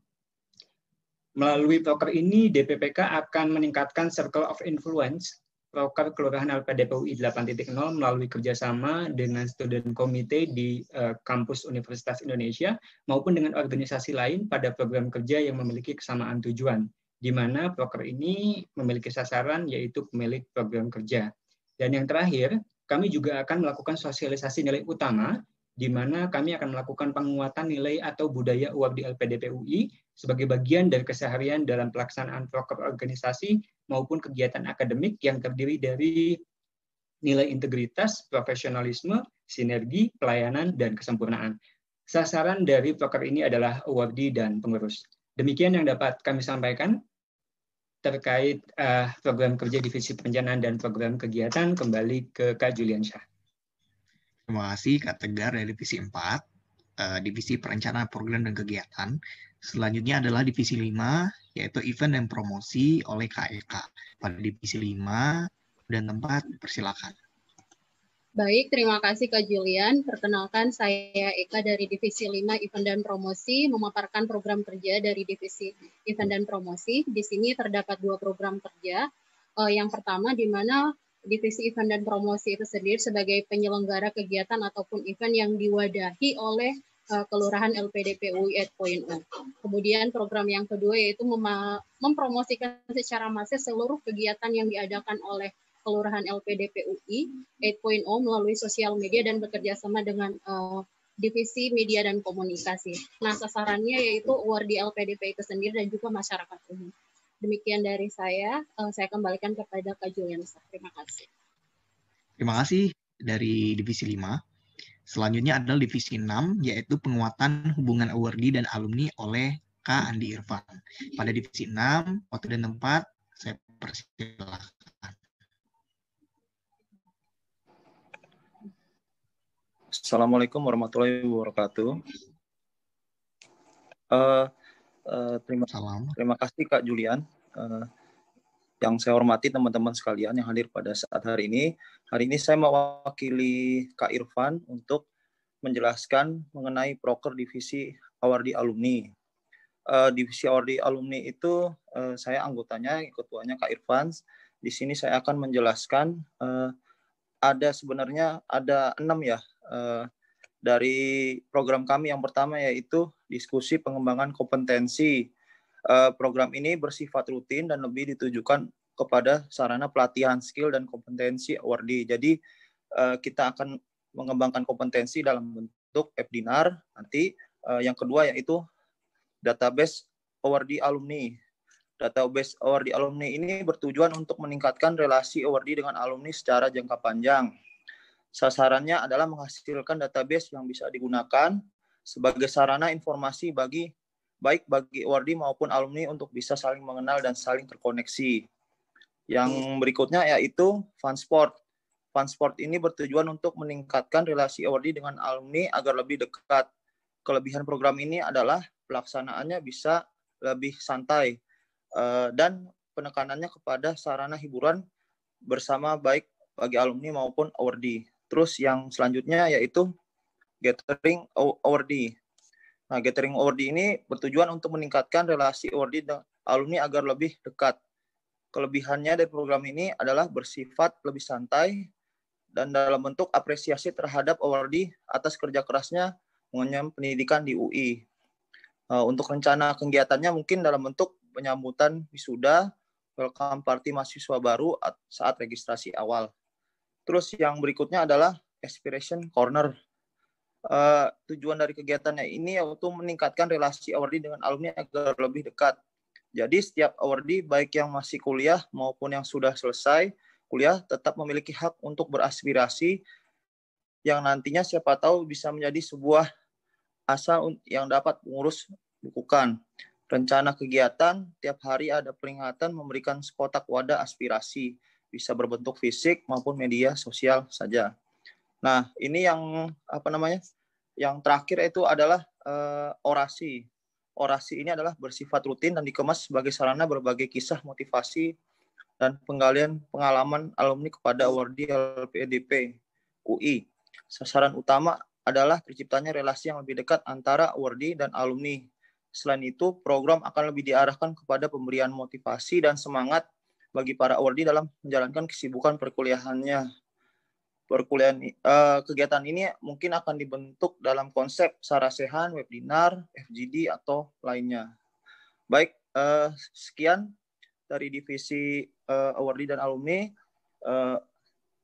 Melalui proker ini, DPPK akan meningkatkan circle of influence proker Kelurahan LPDP UI 8.0 melalui kerjasama dengan student committee di kampus Universitas Indonesia maupun dengan organisasi lain pada program kerja yang memiliki kesamaan tujuan, di mana proker ini memiliki sasaran yaitu pemilik program kerja. Dan yang terakhir, kami juga akan melakukan sosialisasi nilai utama, di mana kami akan melakukan penguatan nilai atau budaya UAP di LPDP UI sebagai bagian dari keseharian dalam pelaksanaan proker organisasi maupun kegiatan akademik yang terdiri dari nilai integritas, profesionalisme, sinergi, pelayanan, dan kesempurnaan. Sasaran dari proker ini adalah awardee dan pengurus. Demikian yang dapat kami sampaikan terkait program kerja Divisi Perencanaan dan Program Kegiatan. Kembali ke Kak Juliansyah. Terima kasih Kak Tegar dari Divisi 4, Divisi Perencanaan Program dan Kegiatan. Selanjutnya adalah Divisi 5, yaitu Event dan Promosi oleh KEK. Pada Divisi 5 dan tempat, persilakan. Baik, terima kasih Kak Julian. Perkenalkan, saya Eka dari Divisi 5 Event dan Promosi, memaparkan program kerja dari Divisi Event dan Promosi. Di sini terdapat 2 program kerja. Yang pertama, di mana Divisi Event dan Promosi itu sendiri sebagai penyelenggara kegiatan ataupun event yang diwadahi oleh Kelurahan LPDP UI 8.0. Kemudian program yang kedua yaitu mempromosikan secara massal seluruh kegiatan yang diadakan oleh Kelurahan LPDP UI 8.0 melalui sosial media dan bekerja sama dengan Divisi Media dan Komunikasi. Nah, sasarannya yaitu awardee LPDP itu sendiri dan juga masyarakat umum. Demikian dari saya kembalikan kepada Kak Julian. Terima kasih. Terima kasih dari Divisi 5. Selanjutnya adalah Divisi 6, yaitu penguatan hubungan awardee dan alumni oleh Kak Andi Irfan. Pada Divisi 6, waktu dan tempat, saya persilakan. Assalamualaikum warahmatullahi wabarakatuh. Terima kasih Kak Julian. Yang saya hormati teman-teman sekalian yang hadir pada saat hari ini. Hari ini saya mewakili Kak Irfan untuk menjelaskan mengenai proker divisi awardee alumni. Divisi awardee alumni itu saya anggotanya, ketuanya Kak Irfan. Di sini saya akan menjelaskan sebenarnya ada 6 ya dari program kami. Yang pertama yaitu diskusi pengembangan kompetensi. Program ini bersifat rutin dan lebih ditujukan kepada sarana pelatihan skill dan kompetensi awardee. Jadi kita akan mengembangkan kompetensi dalam bentuk webinar nanti. Yang kedua yaitu database awardee alumni. Database awardee alumni ini bertujuan untuk meningkatkan relasi awardee dengan alumni secara jangka panjang. Sasarannya adalah menghasilkan database yang bisa digunakan sebagai sarana informasi baik bagi awardee maupun alumni untuk bisa saling mengenal dan saling terkoneksi. Yang berikutnya yaitu Funsport. Funsport ini bertujuan untuk meningkatkan relasi awardee dengan alumni agar lebih dekat. Kelebihan program ini adalah pelaksanaannya bisa lebih santai dan penekanannya kepada sarana hiburan bersama baik bagi alumni maupun awardee. Terus yang selanjutnya yaitu Gathering Awardee. Nah, Gathering Awardee ini bertujuan untuk meningkatkan relasi awardee dan alumni agar lebih dekat. Kelebihannya dari program ini adalah bersifat lebih santai dan dalam bentuk apresiasi terhadap awardee atas kerja kerasnya mengenyam pendidikan di UI. Untuk rencana kegiatannya mungkin dalam bentuk penyambutan wisuda, welcome party mahasiswa baru saat registrasi awal. Terus yang berikutnya adalah Aspiration Corner. Tujuan dari kegiatannya ini untuk meningkatkan relasi awardee dengan alumni agar lebih dekat. Jadi setiap awardee baik yang masih kuliah maupun yang sudah selesai kuliah tetap memiliki hak untuk beraspirasi yang nantinya siapa tahu bisa menjadi sebuah asa yang dapat pengurus bukukan. Rencana kegiatan, tiap hari ada peringatan memberikan sekotak wadah aspirasi, bisa berbentuk fisik maupun media sosial saja. Nah, ini yang yang terakhir itu adalah orasi. Orasi ini adalah bersifat rutin dan dikemas sebagai sarana berbagai kisah motivasi dan penggalian pengalaman alumni kepada awardee LPDP UI. Sasaran utama adalah terciptanya relasi yang lebih dekat antara awardee dan alumni. Selain itu, program akan lebih diarahkan kepada pemberian motivasi dan semangat bagi para awardee dalam menjalankan kesibukan perkuliahannya. Kegiatan ini mungkin akan dibentuk dalam konsep sarasehan, webinar, FGD, atau lainnya. Baik, sekian dari divisi awardee dan alumni.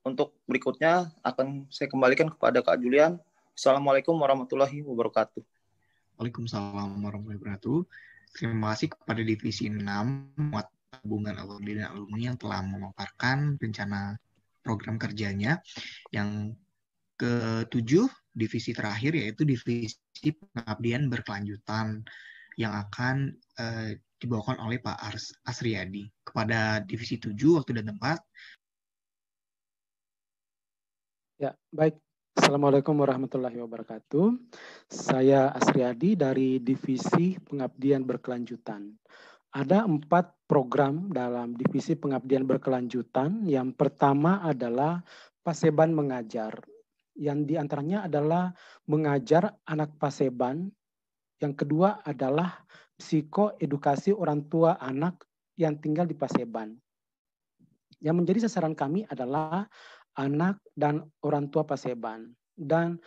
Untuk berikutnya akan saya kembalikan kepada Kak Julian. Assalamualaikum warahmatullahi wabarakatuh. Waalaikumsalam warahmatullahi wabarakatuh. Terima kasih kepada Divisi 6 Tabungan Awardee dan Alumni yang telah memaparkan rencana program kerjanya. Yang ke-7, divisi terakhir yaitu Divisi Pengabdian Berkelanjutan yang akan dibawakan oleh Pak Asriyadi. Kepada Divisi 7, waktu dan tempat. Ya, baik. Assalamualaikum warahmatullahi wabarakatuh. Saya Asriyadi dari Divisi Pengabdian Berkelanjutan. Ada 4 program dalam Divisi Pengabdian Berkelanjutan. Yang pertama adalah Paseban Mengajar. Yang diantaranya adalah mengajar anak Paseban. Yang kedua adalah psikoedukasi orang tua anak yang tinggal di Paseban. Yang menjadi sasaran kami adalah anak dan orang tua Paseban. Dan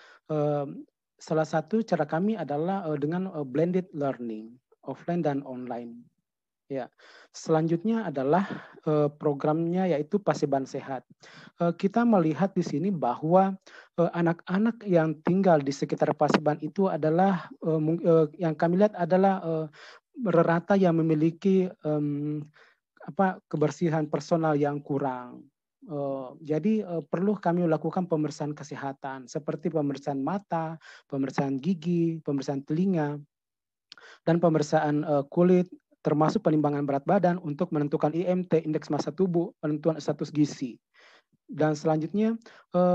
salah satu cara kami adalah dengan blended learning, offline dan online. Ya, selanjutnya adalah programnya yaitu Paseban Sehat. Kita melihat di sini bahwa anak-anak yang tinggal di sekitar Paseban itu adalah yang kami lihat adalah rata yang memiliki kebersihan personal yang kurang. Jadi perlu kami lakukan pemeriksaan kesehatan seperti pemeriksaan mata, pemeriksaan gigi, pemeriksaan telinga, dan pemeriksaan kulit, termasuk penimbangan berat badan untuk menentukan IMT, indeks massa tubuh, penentuan status gizi. Dan selanjutnya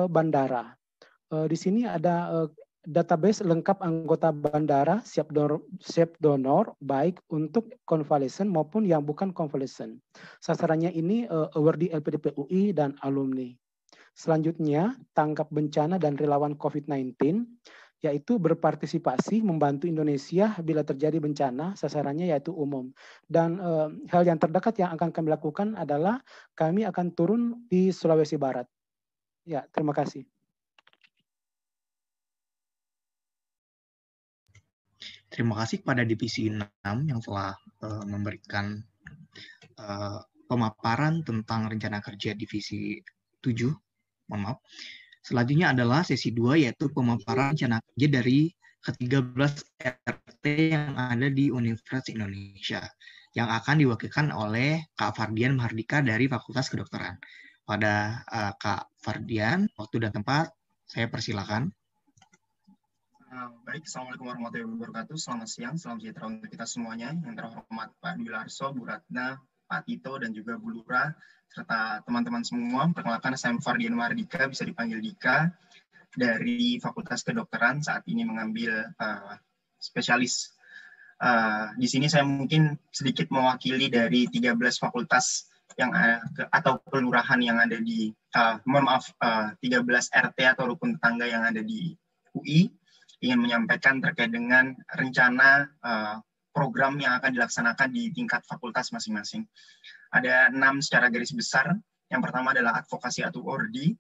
bandara. Di sini ada database lengkap anggota bandara siap donor baik untuk konvalesen maupun yang bukan konvalesen. Sasarannya ini awardee LPDP UI dan alumni. Selanjutnya tanggap bencana dan relawan COVID-19. yaitu berpartisipasi membantu Indonesia bila terjadi bencana, sasarannya yaitu umum. Dan hal yang terdekat yang akan kami lakukan adalah kami akan turun di Sulawesi Barat. Ya, terima kasih. Terima kasih kepada Divisi 6 yang telah memberikan pemaparan tentang rencana kerja Divisi 7. Mohon maaf. Selanjutnya adalah sesi 2, yaitu pemaparan rencana kerja dari ke-13 RT yang ada di Universitas Indonesia, yang akan diwakilkan oleh Kak Fardian Mahardika dari Fakultas Kedokteran. Pada Kak Fardian, waktu dan tempat, saya persilakan. Baik, Assalamualaikum warahmatullahi wabarakatuh. Selamat siang, salam sejahtera untuk kita semuanya. Yang terhormat Pak Dwi Larso, Bu Ratna, Pak Tito, dan juga Bu Lura, serta teman-teman semua. Perkenalkan, saya Fardian Mahardika, bisa dipanggil Dika, dari Fakultas Kedokteran, saat ini mengambil spesialis. Di sini saya mungkin sedikit mewakili dari 13 fakultas yang atau kelurahan yang ada di, 13 RT atau rukun tetangga yang ada di UI, ingin menyampaikan terkait dengan rencana program yang akan dilaksanakan di tingkat fakultas masing-masing. Ada 6 secara garis besar. Yang pertama adalah advokasi atau ordi,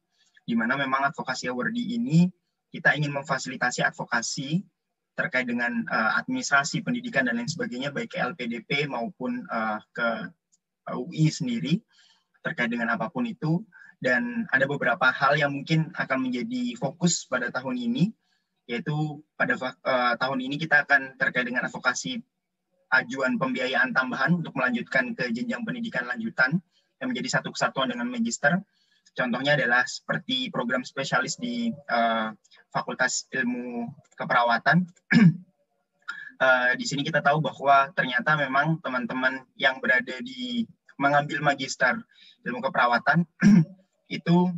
di mana memang advokasi awardi ini kita ingin memfasilitasi advokasi terkait dengan administrasi, pendidikan, dan lain sebagainya, baik ke LPDP maupun ke UI sendiri, terkait dengan apapun itu. Dan ada beberapa hal yang mungkin akan menjadi fokus pada tahun ini, yaitu pada tahun ini kita akan terkait dengan advokasi ajuan pembiayaan tambahan untuk melanjutkan ke jenjang pendidikan lanjutan yang menjadi satu kesatuan dengan magister. Contohnya adalah seperti program spesialis di Fakultas Ilmu Keperawatan. Di sini kita tahu bahwa ternyata memang teman-teman yang berada di mengambil magister ilmu keperawatan itu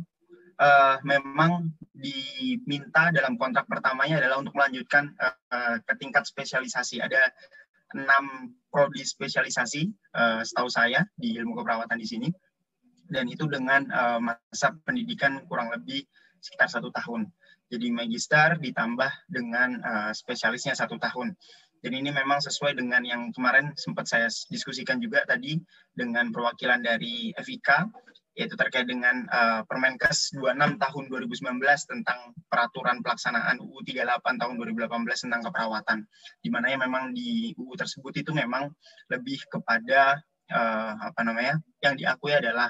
memang diminta dalam kontrak pertamanya adalah untuk melanjutkan ke tingkat spesialisasi. Ada 6 prodi spesialisasi setahu saya di ilmu keperawatan di sini, dan itu dengan masa pendidikan kurang lebih sekitar 1 tahun. Jadi magister ditambah dengan spesialisnya 1 tahun. Dan ini memang sesuai dengan yang kemarin sempat saya diskusikan juga tadi dengan perwakilan dari FIK, yaitu terkait dengan Permenkes 26 tahun 2019 tentang peraturan pelaksanaan UU 38 tahun 2018 tentang keperawatan, di mana memang di UU tersebut itu memang lebih kepada yang diakui adalah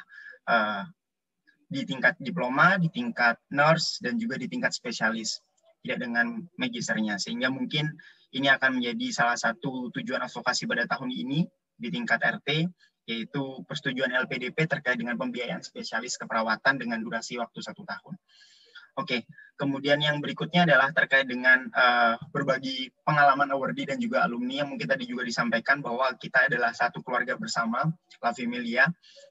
di tingkat diploma, di tingkat nurse, dan juga di tingkat spesialis, tidak dengan magisternya. Sehingga mungkin ini akan menjadi salah satu tujuan advokasi pada tahun ini di tingkat RT, yaitu persetujuan LPDP terkait dengan pembiayaan spesialis keperawatan dengan durasi waktu 1 tahun. Oke, kemudian yang berikutnya adalah terkait dengan berbagi pengalaman awardee dan juga alumni yang mungkin tadi juga disampaikan bahwa kita adalah satu keluarga bersama, La Familia.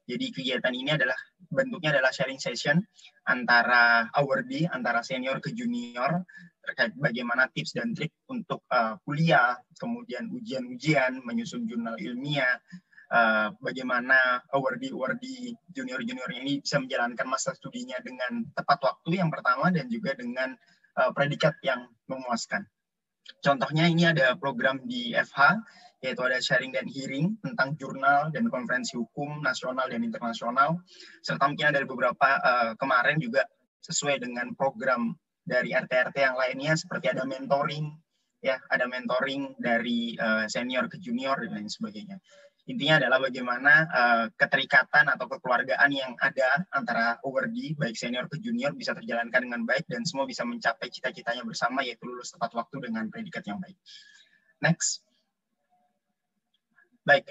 Jadi kegiatan ini adalah bentuknya adalah sharing session antara awardee, antara senior ke junior, terkait bagaimana tips dan trik untuk kuliah, kemudian ujian-ujian, menyusun jurnal ilmiah, bagaimana awardee junior-juniornya ini bisa menjalankan masa studinya dengan tepat waktu yang pertama dan juga dengan predikat yang memuaskan. Contohnya ini ada program di FH, yaitu ada sharing dan hearing tentang jurnal dan konferensi hukum nasional dan internasional, serta mungkin ada beberapa kemarin juga sesuai dengan program dari RT-RT yang lainnya, seperti ada mentoring, ya, ada mentoring dari senior ke junior dan lain sebagainya. Intinya adalah bagaimana keterikatan atau kekeluargaan yang ada antara awardee, baik senior ke junior, bisa terjalankan dengan baik dan semua bisa mencapai cita-citanya bersama, yaitu lulus tepat waktu dengan predikat yang baik. Next. Baik,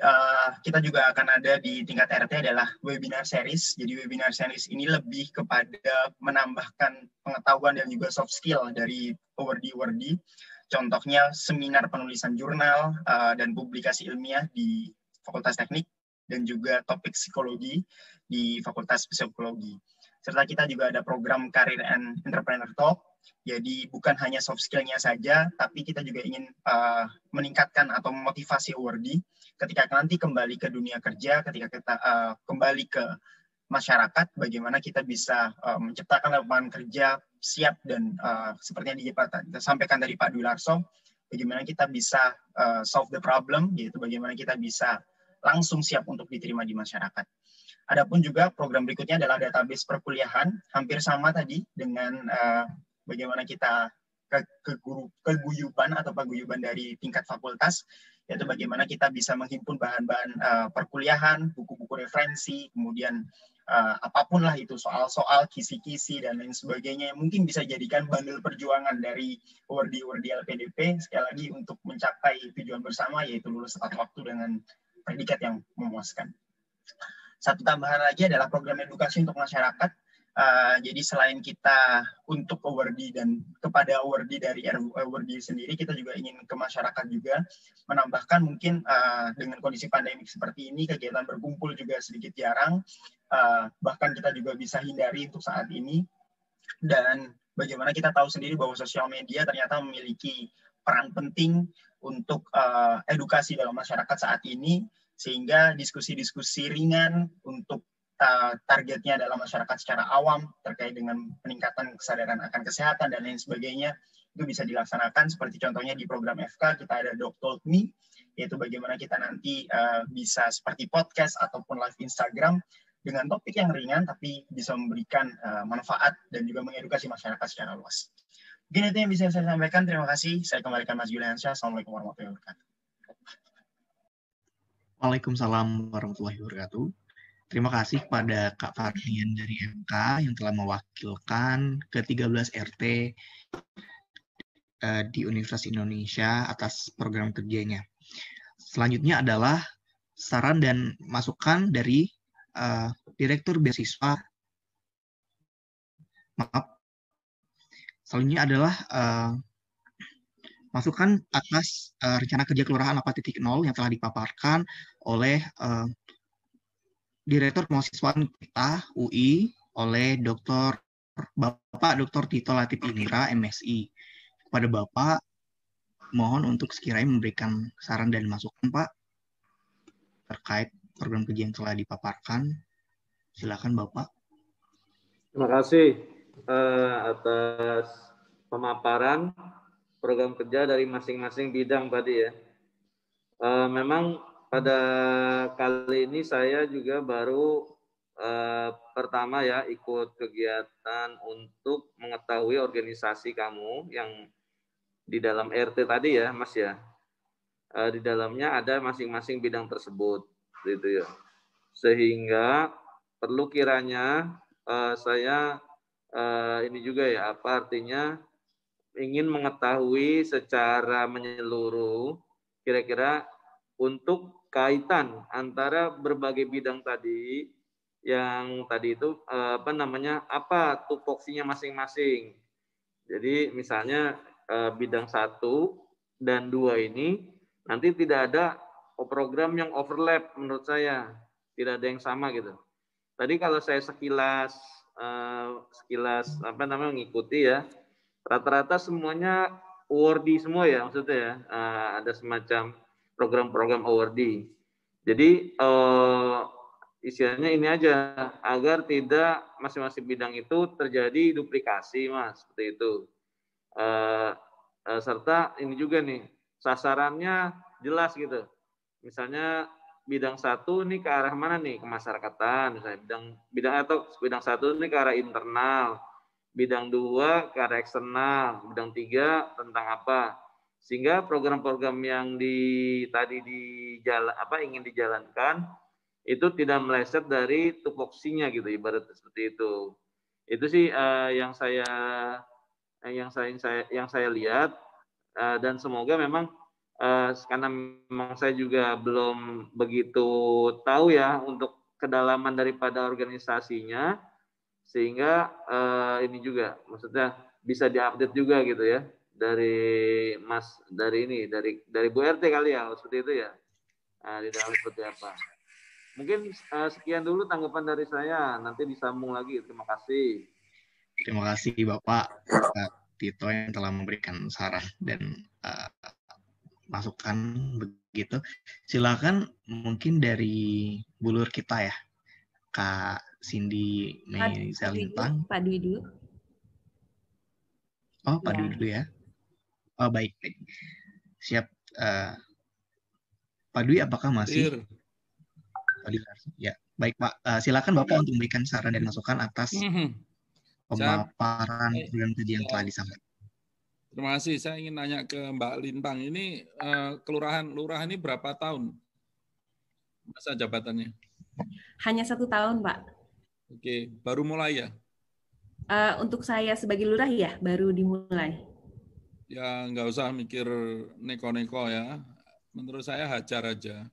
kita juga akan ada di tingkat RT adalah webinar series. Jadi webinar series ini lebih kepada menambahkan pengetahuan dan juga soft skill dari awardee. Contohnya seminar penulisan jurnal dan publikasi ilmiah di Fakultas Teknik, dan juga topik psikologi di Fakultas Psikologi. Serta kita juga ada program Career and Entrepreneur Talk, jadi bukan hanya soft skill-nya saja, tapi kita juga ingin meningkatkan atau memotivasi awardee ketika nanti kembali ke dunia kerja, ketika kita kembali ke masyarakat, bagaimana kita bisa menciptakan lapangan kerja siap dan seperti yang disampaikan dari Pak Dwi Larso, bagaimana kita bisa solve the problem, yaitu bagaimana kita bisa langsung siap untuk diterima di masyarakat. Adapun juga program berikutnya adalah database perkuliahan, hampir sama tadi dengan bagaimana kita keguyuban atau paguyuban dari tingkat fakultas, yaitu bagaimana kita bisa menghimpun bahan-bahan perkuliahan, buku-buku referensi, kemudian apapun lah itu, soal-soal, kisi-kisi, dan lain sebagainya yang mungkin bisa jadikan bandel perjuangan dari wardi-wardi LPDP, sekali lagi untuk mencapai tujuan bersama, yaitu lulus tepat waktu dengan predikat yang memuaskan. Satu tambahan lagi adalah program edukasi untuk masyarakat. Jadi selain kita untuk awardi dan kepada awardi dari awardi sendiri, kita juga ingin ke masyarakat juga menambahkan mungkin dengan kondisi pandemik seperti ini, kegiatan berkumpul juga sedikit jarang, bahkan kita juga bisa hindari untuk saat ini. Dan bagaimana kita tahu sendiri bahwa sosial media ternyata memiliki peran penting untuk edukasi dalam masyarakat saat ini, sehingga diskusi-diskusi ringan untuk targetnya adalah masyarakat secara awam terkait dengan peningkatan kesadaran akan kesehatan dan lain sebagainya, itu bisa dilaksanakan seperti contohnya di program FK kita ada Doc Told Me, yaitu bagaimana kita nanti bisa seperti podcast ataupun live Instagram dengan topik yang ringan tapi bisa memberikan manfaat dan juga mengedukasi masyarakat secara luas. Mungkin itu yang bisa saya sampaikan. Terima kasih. Saya kembalikan Mas Juliansyah. Assalamualaikum warahmatullahi wabarakatuh. Waalaikumsalam warahmatullahi wabarakatuh. Terima kasih kepada Kak Fardian dari MK yang telah mewakilkan ke-13 RT di Universitas Indonesia atas program kerjanya. Selanjutnya adalah saran dan masukan dari Direktur Beasiswa. Selanjutnya adalah masukan atas rencana kerja Kelurahan 4.0 yang telah dipaparkan oleh Direktur Kemahasiswaan kita UI oleh Bapak Dr. Tito Latif Indra, MSI. Kepada Bapak, mohon untuk sekiranya memberikan saran dan masukan, Pak, terkait program kerja yang telah dipaparkan. Silakan, Bapak. Terima kasih atas pemaparan program kerja dari masing-masing bidang tadi ya. Memang pada kali ini saya juga baru pertama ya ikut kegiatan untuk mengetahui organisasi kamu yang di dalam RT tadi ya Mas ya. Di dalamnya ada masing-masing bidang tersebut gitu ya. Sehingga perlu kiranya saya ini juga ya apa artinya ingin mengetahui secara menyeluruh kira-kira untuk kaitan antara berbagai bidang tadi yang tadi itu apa tupoksinya masing-masing. Jadi misalnya bidang 1 dan 2 ini nanti tidak ada program yang overlap menurut saya, tidak ada yang sama gitu. Tadi kalau saya sekilas mengikuti ya, rata-rata semuanya awardi semua ya maksudnya ya, ada semacam program-program awardee. Jadi istilahnya ini aja agar tidak masing-masing bidang itu terjadi duplikasi Mas, seperti itu. Serta ini juga nih sasarannya jelas gitu. Misalnya bidang 1 nih ke arah mana nih, ke masyarakatan misalnya bidang 1 nih ke arah internal, bidang 2 ke arah eksternal, bidang 3 tentang apa. Sehingga program-program yang ingin dijalankan itu tidak meleset dari tupoksinya gitu, ibaratnya seperti itu. Itu sih yang saya lihat dan semoga memang karena memang saya juga belum begitu tahu ya untuk kedalaman daripada organisasinya, sehingga ini juga maksudnya bisa diupdate juga gitu ya. Dari Bu RT kali ya seperti itu ya, di dalam seperti apa. Mungkin sekian dulu tanggapan dari saya, nanti disambung lagi. Terima kasih. Terima kasih Bapak Tito yang telah memberikan saran dan masukan begitu. Silakan mungkin dari bulur kita ya, Kak Cindy May Selintang. Pak Dwi dulu. Oh, Pak Dwi dulu ya. Oh, baik. Siap. Pak Dwi, apakah masih? Pak Dwi, ya. Baik, Pak. Silakan Bapak untuk memberikan saran dan masukan atas pemaparan program studi yang telah disampaikan. Terima kasih. Saya ingin nanya ke Mbak Lintang. Ini lurah ini berapa tahun masa jabatannya? Hanya 1 tahun, Pak. Oke, baru mulai ya? Untuk saya sebagai lurah ya, baru dimulai. Ya, nggak usah mikir neko-neko ya. Menurut saya hajar aja.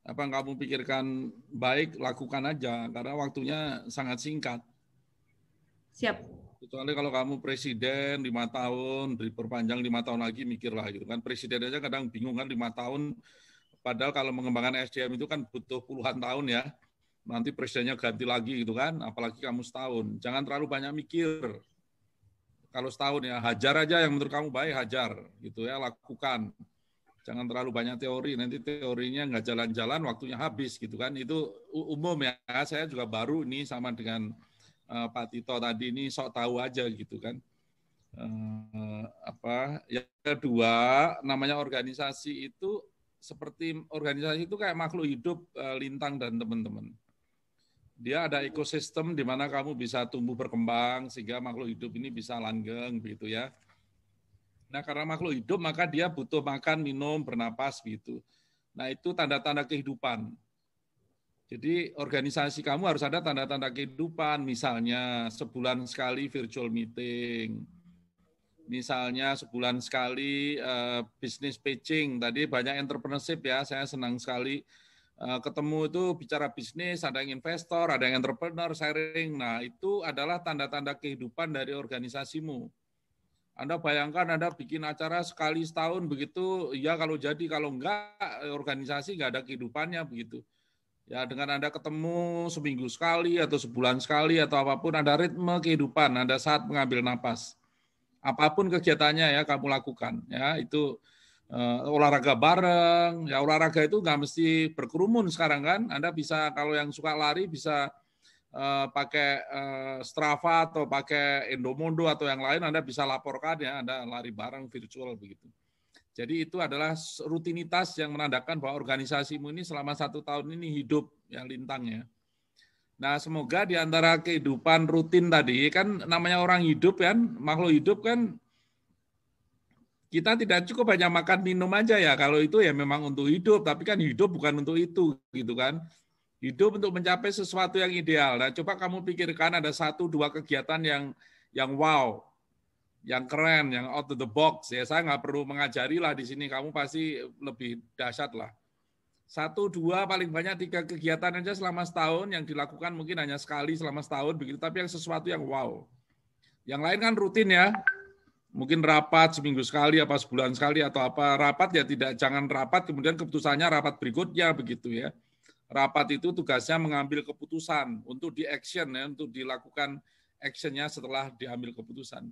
Apa yang kamu pikirkan baik, lakukan aja. Karena waktunya sangat singkat. Siap. Kecuali kalau kamu presiden 5 tahun, diperpanjang 5 tahun lagi, mikirlah gitu kan. Presiden aja kadang bingung kan 5 tahun. Padahal kalau mengembangkan SDM itu kan butuh puluhan tahun ya. Nanti presidennya ganti lagi gitu kan, apalagi kamu setahun. Jangan terlalu banyak mikir. Kalau setahun ya, hajar aja yang menurut kamu baik, hajar. Gitu ya, lakukan. Jangan terlalu banyak teori, nanti teorinya nggak jalan-jalan, waktunya habis gitu kan. Itu umum ya, saya juga baru ini sama dengan Pak Tito tadi ini sok tahu aja gitu kan. Yang kedua, namanya organisasi itu seperti organisasi itu kayak makhluk hidup, Lintang dan teman-teman. Dia ada ekosistem di mana kamu bisa tumbuh berkembang sehingga makhluk hidup ini bisa langgeng begitu ya. Nah, karena makhluk hidup maka dia butuh makan, minum, bernapas begitu. Nah, itu tanda-tanda kehidupan. Jadi organisasi kamu harus ada tanda-tanda kehidupan, misalnya sebulan sekali virtual meeting. Misalnya sebulan sekali business pitching. Tadi banyak entrepreneurship ya, saya senang sekali ketemu itu bicara bisnis, ada yang investor, ada yang entrepreneur, sharing. Nah, itu adalah tanda-tanda kehidupan dari organisasimu. Anda bayangkan Anda bikin acara sekali setahun begitu, ya kalau jadi, kalau enggak, organisasi enggak ada kehidupannya begitu. Ya dengan Anda ketemu seminggu sekali atau sebulan sekali atau apapun, ada ritme kehidupan, ada saat mengambil napas. Apapun kegiatannya ya kamu lakukan, ya itu olahraga bareng, ya olahraga itu nggak mesti berkerumun sekarang kan. Anda bisa kalau yang suka lari bisa pakai Strava atau pakai Endomondo atau yang lain, Anda bisa laporkan ya, Anda lari bareng virtual begitu. Jadi itu adalah rutinitas yang menandakan bahwa organisasimu ini selama 1 tahun ini hidup yang Lintangnya. Nah, semoga di antara kehidupan rutin tadi, kan namanya orang hidup kan, makhluk hidup kan, kita tidak cukup hanya makan minum aja ya, kalau itu ya memang untuk hidup, tapi kan hidup bukan untuk itu, gitu kan. Hidup untuk mencapai sesuatu yang ideal. Nah, coba kamu pikirkan ada 1-2 kegiatan yang wow, yang keren, yang out of the box. Ya, saya nggak perlu mengajari lah di sini, kamu pasti lebih dahsyat lah. 1-2 paling banyak 3 kegiatan aja selama setahun yang dilakukan mungkin hanya sekali selama setahun begitu, tapi yang sesuatu yang wow. Yang lain kan rutin ya, mungkin rapat seminggu sekali, apa sebulan sekali atau apa rapat ya jangan rapat kemudian keputusannya rapat berikutnya begitu ya. Rapat itu tugasnya mengambil keputusan untuk di action ya, untuk dilakukan actionnya setelah diambil keputusan.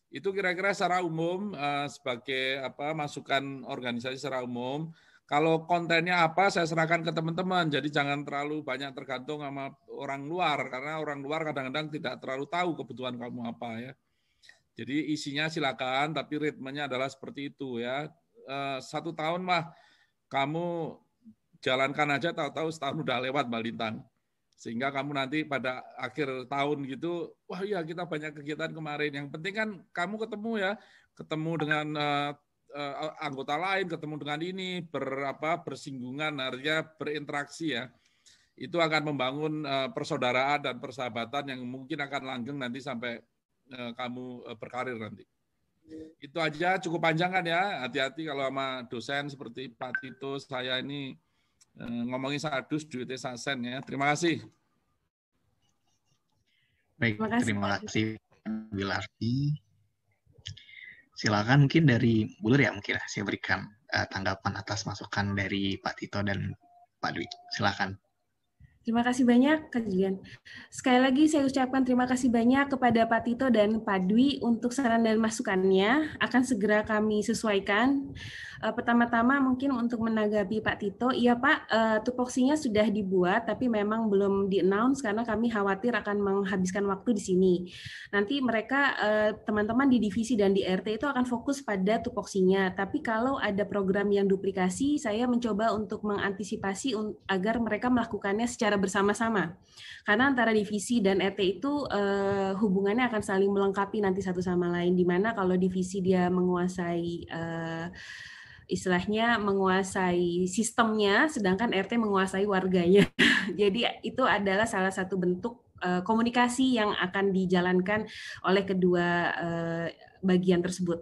Itu kira-kira secara umum sebagai masukan organisasi secara umum. Kalau kontennya apa saya serahkan ke teman-teman. Jadi jangan terlalu banyak tergantung sama orang luar karena orang luar kadang-kadang tidak terlalu tahu kebutuhan kamu apa ya. Jadi isinya silakan tapi ritmenya adalah seperti itu ya. 1 tahun mah kamu jalankan aja, tahu-tahu setahun udah lewat Mbak Lintang. Sehingga kamu nanti pada akhir tahun gitu, wah iya kita banyak kegiatan kemarin. Yang penting kan kamu ketemu ya, ketemu dengan anggota lain, ketemu dengan ini, bersinggungan, artinya berinteraksi ya. Itu akan membangun persaudaraan dan persahabatan yang mungkin akan langgeng nanti sampai kamu berkarir nanti. Itu aja, cukup panjang kan ya, hati-hati kalau sama dosen seperti Pak Tito, saya ini ngomongin sadus duitnya sasen ya. Terima kasih. Baik, terima kasih Wilarti. Silakan mungkin dari Bulur ya, mungkin saya berikan tanggapan atas masukan dari Pak Tito dan Pak Dwi. Silakan. Terima kasih banyak, Kak Julian. Sekali lagi saya ucapkan terima kasih banyak kepada Pak Tito dan Pak Dwi untuk saran dan masukannya. Akan segera kami sesuaikan. Pertama-tama mungkin untuk menanggapi Pak Tito, iya Pak, tupoksinya sudah dibuat, tapi memang belum di-announce karena kami khawatir akan menghabiskan waktu di sini. Nanti mereka, teman-teman di divisi dan di RT itu akan fokus pada tupoksinya, tapi kalau ada program yang duplikasi, saya mencoba untuk mengantisipasi agar mereka melakukannya secara bersama-sama. Karena antara divisi dan RT itu hubungannya akan saling melengkapi nanti satu sama lain, di mana kalau divisi dia menguasai istilahnya menguasai sistemnya, sedangkan RT menguasai warganya. Jadi itu adalah salah satu bentuk komunikasi yang akan dijalankan oleh kedua bagian tersebut.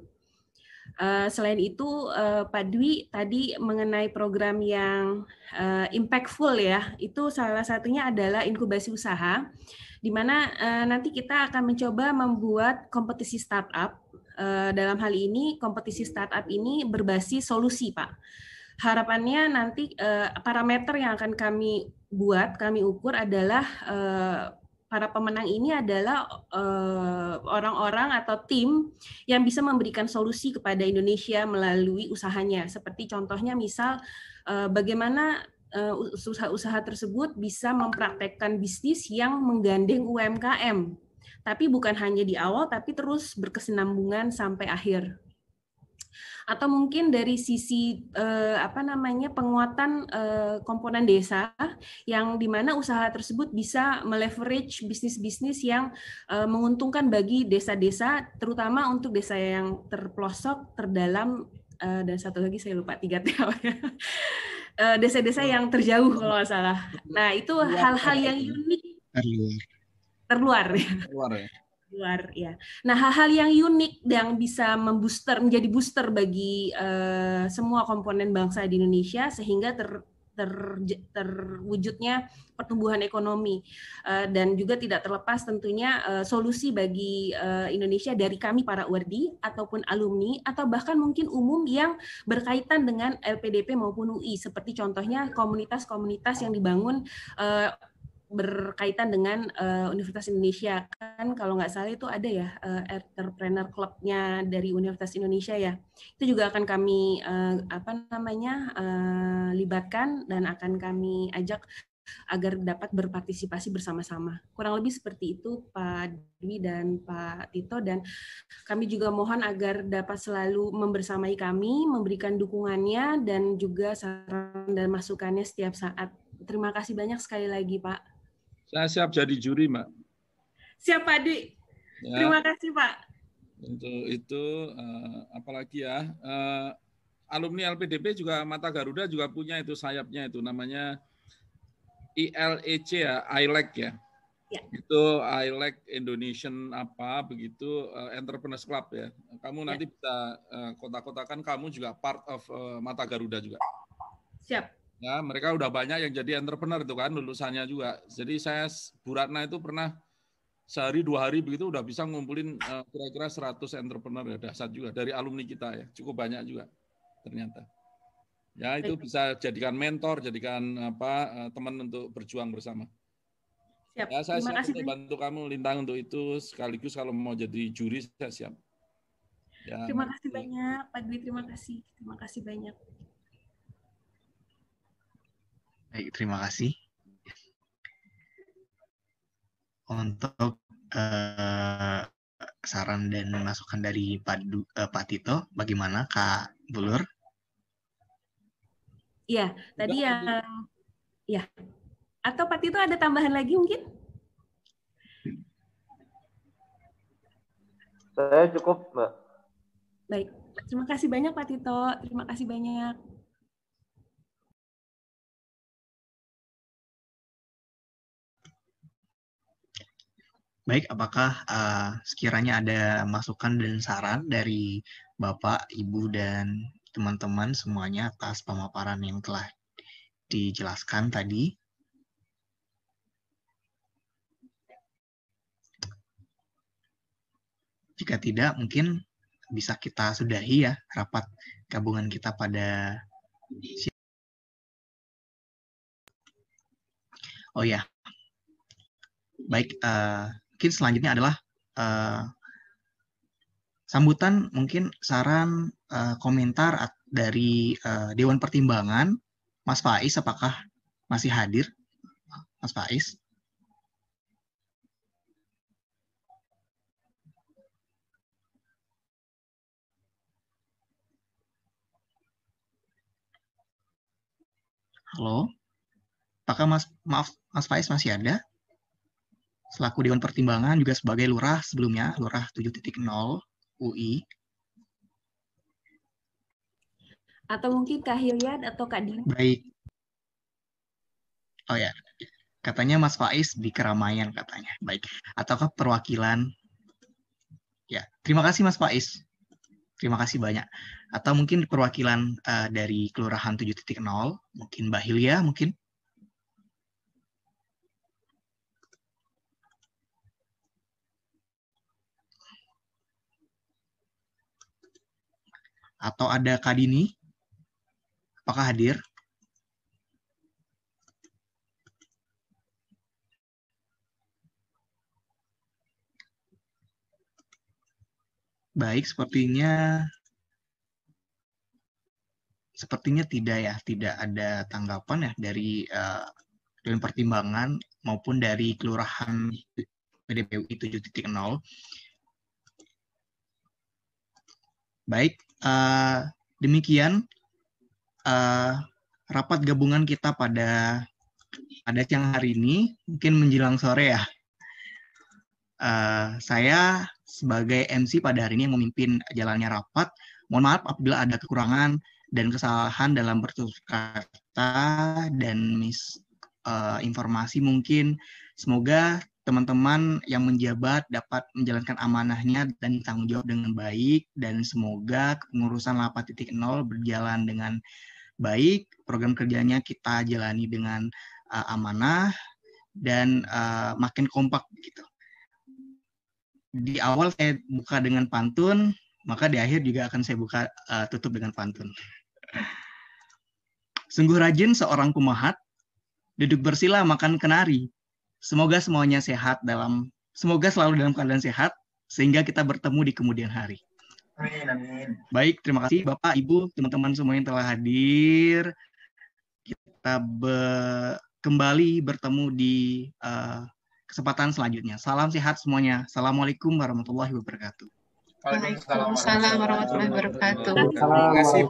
Selain itu, Pak Dwi tadi mengenai program yang impactful ya, itu salah satunya adalah inkubasi usaha, di mana nanti kita akan mencoba membuat kompetisi startup. Dalam hal ini kompetisi startup ini berbasis solusi, Pak. Harapannya nanti parameter yang akan kami ukur adalah para pemenang ini adalah orang-orang atau tim yang bisa memberikan solusi kepada Indonesia melalui usahanya. Seperti contohnya misal bagaimana usaha-usaha tersebut bisa mempraktekkan bisnis yang menggandeng UMKM. Tapi bukan hanya di awal, tapi terus berkesinambungan sampai akhir. Atau mungkin dari sisi penguatan komponen desa, yang dimana usaha tersebut bisa meleverage bisnis-bisnis yang menguntungkan bagi desa-desa, terutama untuk desa yang terpelosok, terdalam, dan satu lagi saya lupa 3 T. Desa-desa yang terjauh kalau nggak salah. Nah itu hal-hal yang unik. Terluar ya. Nah, hal-hal yang unik yang bisa menjadi booster bagi semua komponen bangsa di Indonesia sehingga terwujudnya pertumbuhan ekonomi, dan juga tidak terlepas tentunya solusi bagi Indonesia dari kami para URDI ataupun alumni atau bahkan mungkin umum yang berkaitan dengan LPDP maupun UI, seperti contohnya komunitas-komunitas yang dibangun berkaitan dengan Universitas Indonesia. Kan kalau nggak salah itu ada ya entrepreneur club-nya dari Universitas Indonesia ya. Itu juga akan kami libatkan dan akan kami ajak agar dapat berpartisipasi bersama-sama. Kurang lebih seperti itu Pak Dwi dan Pak Tito, dan kami juga mohon agar dapat selalu membersamai kami, memberikan dukungannya dan juga saran dan masukannya setiap saat. Terima kasih banyak sekali lagi Pak. Saya siap jadi juri, Mbak. Siap, Pak Di. Ya. Terima kasih, Pak. Untuk itu, apalagi ya, alumni LPDP juga Mata Garuda juga punya itu sayapnya itu, namanya ILEC ya, ILEC ya. Ya. Itu ILEC Indonesian apa, begitu, Entrepreneurs Club ya. Kamu nanti bisa kotak-kotakan, kamu juga part of Mata Garuda juga. Siap. Ya, mereka udah banyak yang jadi entrepreneur itu kan lulusannya juga. Jadi saya Bu Ratna itu pernah sehari 2 hari begitu udah bisa ngumpulin kira-kira 100 entrepreneur ya, dahsyat juga dari alumni kita ya. Cukup banyak juga ternyata. Ya, itu bisa jadikan mentor, jadikan teman untuk berjuang bersama. Siap. Ya, saya siap untuk bantu kamu Lintang untuk itu, sekaligus kalau mau jadi juri saya siap. Ya, terima kasih banyak Pak Dwi, terima kasih banyak. Baik, terima kasih. Untuk saran dan masukan dari Pak Tito, bagaimana Kak Bulur? Iya, tadi ya. Atau Pak Tito ada tambahan lagi mungkin? Saya cukup, Mbak. Baik, terima kasih banyak Pak Tito, terima kasih banyak. Baik, apakah sekiranya ada masukan dan saran dari Bapak, Ibu, dan teman-teman semuanya atas pemaparan yang telah dijelaskan tadi? Jika tidak, mungkin bisa kita sudahi ya rapat gabungan kita pada oh ya, baik. Mungkin selanjutnya adalah Sambutan mungkin saran komentar dari Dewan Pertimbangan, Mas Faiz, apakah masih hadir, Mas Faiz? Halo, apakah Mas Faiz masih ada? Selaku Dewan Pertimbangan juga sebagai lurah sebelumnya, lurah 7.0 UI. Atau mungkin Kak Hilyan atau Kak Dina? Baik. Oh ya, katanya Mas Faiz di keramaian katanya. Baik. Ataukah perwakilan? Ya, terima kasih Mas Faiz. Terima kasih banyak. Atau mungkin perwakilan dari Kelurahan 7.0, mungkin Mbak Hilya mungkin. Atau ada Kak Dini? Apakah hadir? Baik, sepertinya tidak ya, tidak ada tanggapan ya dari Dewan Pertimbangan maupun dari Kelurahan PDPUI 7.0. Baik, demikian rapat gabungan kita pada siang hari ini, mungkin menjelang sore ya. Saya sebagai MC pada hari ini yang memimpin jalannya rapat. Mohon maaf apabila ada kekurangan dan kesalahan dalam bertutur kata dan informasi mungkin. Semoga teman-teman yang menjabat dapat menjalankan amanahnya dan tanggung jawab dengan baik, dan semoga kepengurusan 8.0 berjalan dengan baik, program kerjanya kita jalani dengan amanah dan makin kompak gitu. Di awal saya buka dengan pantun, maka di akhir juga akan saya buka tutup dengan pantun. Sungguh rajin seorang pemahat, duduk bersila makan kenari. Semoga semuanya semoga selalu dalam keadaan sehat, sehingga kita bertemu di kemudian hari. Amin, amin. Baik, terima kasih Bapak, Ibu, teman-teman semua yang telah hadir. Kita kembali bertemu di kesempatan selanjutnya. Salam sehat semuanya. Assalamualaikum warahmatullahi wabarakatuh. Waalaikumsalam warahmatullahi wabarakatuh. Terima kasih.